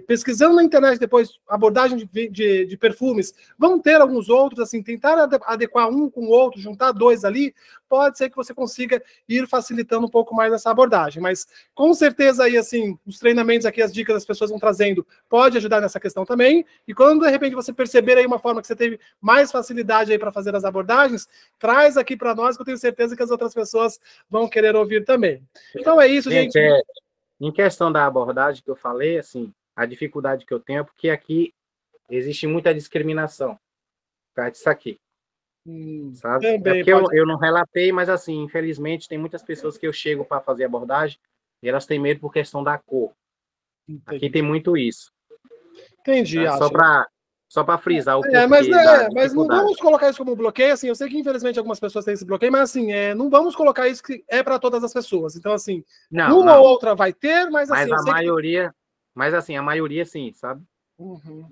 pesquisando na internet depois, abordagem de perfumes, vão ter alguns outros, assim, tentar adequar um com o outro, juntar dois ali, pode ser que você consiga ir facilitando um pouco mais essa abordagem. Mas, com certeza, aí, assim, os treinamentos aqui, as dicas das pessoas vão trazendo, pode ajudar nessa questão também. E quando, de repente, você perceber aí uma forma que você teve mais facilidade aí para fazer as abordagens, traz aqui para nós, que eu tenho certeza que as outras pessoas vão querer ouvir também. Então, é isso, gente. Em questão da abordagem que eu falei, assim, a dificuldade que eu tenho é porque aqui existe muita discriminação por causa disso aqui, sabe? Também, porque eu não relatei, mas, assim, infelizmente, tem muitas pessoas que eu chego para fazer abordagem e elas têm medo por questão da cor. Entendi. Aqui tem muito isso. Entendi, tá? Só para frisar o porquê mas não vamos colocar isso como bloqueio, assim, eu sei que infelizmente algumas pessoas têm esse bloqueio, mas assim, não vamos colocar isso que é para todas as pessoas. Então, assim, uma ou outra vai ter, mas assim... Mas a maioria sim, sabe? Uhum.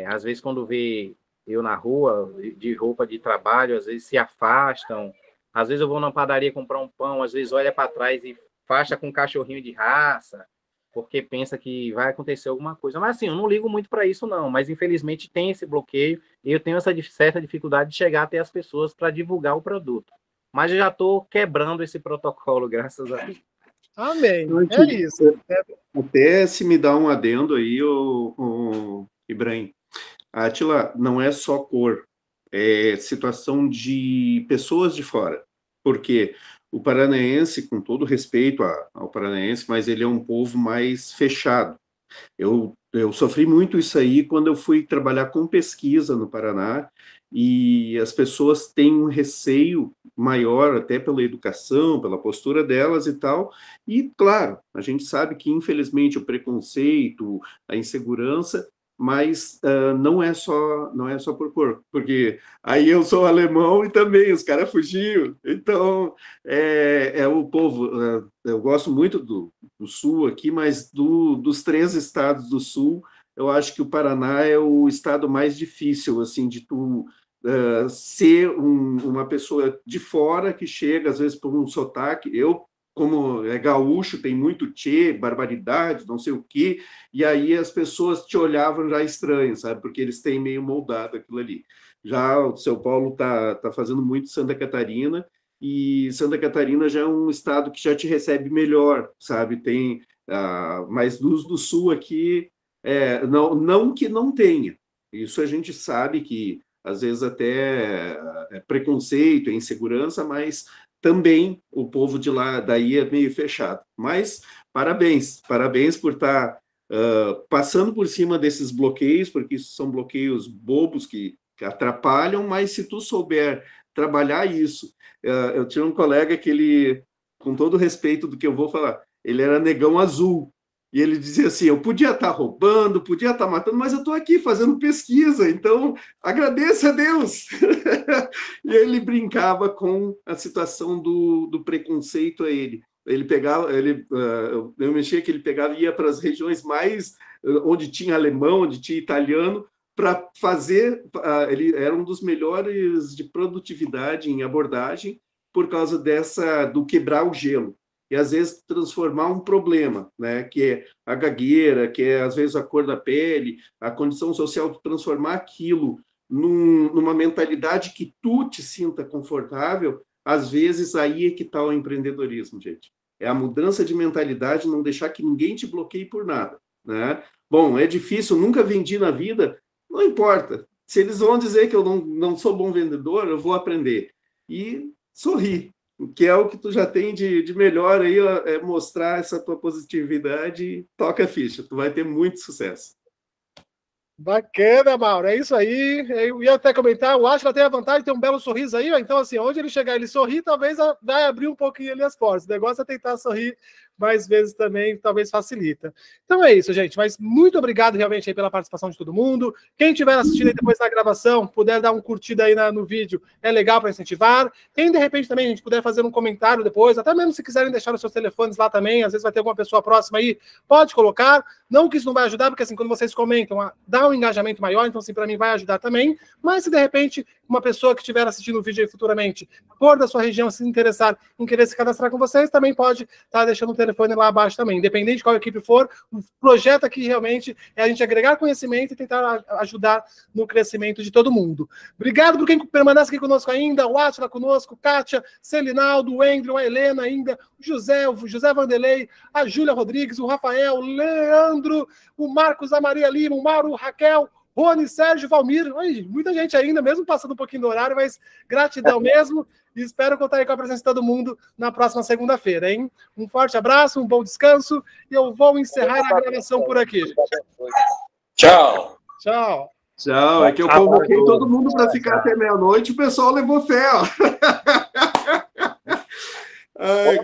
Às vezes quando vê eu na rua, de roupa de trabalho, às vezes se afastam, às vezes eu vou na padaria comprar um pão, às vezes olha para trás e faixa com um cachorrinho de raça. porque pensa que vai acontecer alguma coisa. Mas assim, eu não ligo muito para isso não, mas infelizmente tem esse bloqueio e eu tenho essa certa dificuldade de chegar até as pessoas para divulgar o produto. Mas eu já estou quebrando esse protocolo, graças a Deus. Amém. É isso. Até se me dá um adendo aí, o Ibrahim. Átila, não é só cor, é situação de pessoas de fora. Porque o paranaense, com todo respeito ao paranaense, mas ele é um povo mais fechado. Eu sofri muito isso aí quando eu fui trabalhar com pesquisa no Paraná, e as pessoas têm um receio maior, até pela educação, pela postura delas e tal, e, claro, a gente sabe que, infelizmente, o preconceito, a insegurança, mas não é só por cor, porque aí eu sou alemão e também os caras fugiam, então o povo, eu gosto muito do Sul aqui, mas dos 3 estados do Sul, eu acho que o Paraná é o estado mais difícil, assim, de tu ser uma pessoa de fora que chega, às vezes, por um sotaque. Eu, como é gaúcho, tem muito tchê, barbaridade, não sei o quê, e aí as pessoas te olhavam já estranho, sabe? Porque eles têm meio moldado aquilo ali. Já o São Paulo tá fazendo muito Santa Catarina, e Santa Catarina já é um estado que já te recebe melhor, sabe? Tem, mas do Sul aqui, não que não tenha. Isso a gente sabe que, às vezes, até é preconceito, é insegurança, mas também o povo de lá, daí é meio fechado. Mas parabéns por estar passando por cima desses bloqueios, porque isso são bloqueios bobos que atrapalham, mas se tu souber trabalhar isso... eu tinha um colega que ele, com todo respeito do que eu vou falar, ele era negão azul, e ele dizia assim, eu podia estar roubando, podia estar matando, mas eu estou aqui fazendo pesquisa, então agradeça a Deus. E ele brincava com a situação do preconceito a ele. Ele pegava, eu mexia que ele pegava e ia para as regiões mais, onde tinha alemão, onde tinha italiano, para fazer, ele era um dos melhores de produtividade em abordagem, por causa do quebrar o gelo. E, às vezes, transformar um problema, né, que é a gagueira, que é, às vezes, a cor da pele, a condição social, transformar aquilo numa mentalidade que tu te sinta confortável, às vezes, aí é que está o empreendedorismo, gente. É a mudança de mentalidade, não deixar que ninguém te bloqueie por nada, né? Bom, é difícil, nunca vendi na vida, não importa. Se eles vão dizer que eu não sou bom vendedor, eu vou aprender. E sorrir. Que é o que tu já tem de melhor aí, é mostrar essa tua positividade e toca a ficha, tu vai ter muito sucesso. Bacana, Mauro, é isso aí. Eu ia até comentar, o Átila tem a vantagem de ter um belo sorriso aí, ó. Então, assim, onde ele chegar ele sorrir, talvez vai abrir um pouquinho ali as portas. O negócio é tentar sorrir mais vezes também, talvez facilita. Então é isso, gente, mas muito obrigado realmente aí pela participação de todo mundo. Quem estiver assistindo aí depois da gravação, puder dar um curtida aí no vídeo, é legal para incentivar. Quem, de repente, também, a gente puder fazer um comentário depois, até mesmo se quiserem deixar os seus telefones lá também, às vezes vai ter alguma pessoa próxima aí, pode colocar. Não que isso não vai ajudar, porque assim, quando vocês comentam, dá um engajamento maior, então assim, para mim vai ajudar também. Mas se, de repente, uma pessoa que estiver assistindo o vídeo aí futuramente, for da sua região, se interessar em querer se cadastrar com vocês, também pode estar deixando o telefone lá abaixo também. Independente de qual equipe for, o projeto aqui realmente é a gente agregar conhecimento e tentar ajudar no crescimento de todo mundo. Obrigado por quem permanece aqui conosco ainda, o Átila conosco, Kátia, Celinaldo, o Andrew, a Helena ainda, o José Vanderlei, a Júlia Rodrigues, o Rafael, o Leandro, o Marcos, a Maria Lima, o Mauro, o Raquel, Rony, Sérgio, Valmir, muita gente ainda, mesmo passando um pouquinho do horário, mas gratidão mesmo, e espero contar aí com a presença de todo mundo na próxima segunda-feira, hein? Um forte abraço, um bom descanso, e eu vou encerrar a gravação por aqui. Tchau. Tchau. Tchau, é que eu convoquei todo mundo para ficar até meia-noite, o pessoal levou fé, ó. Ai,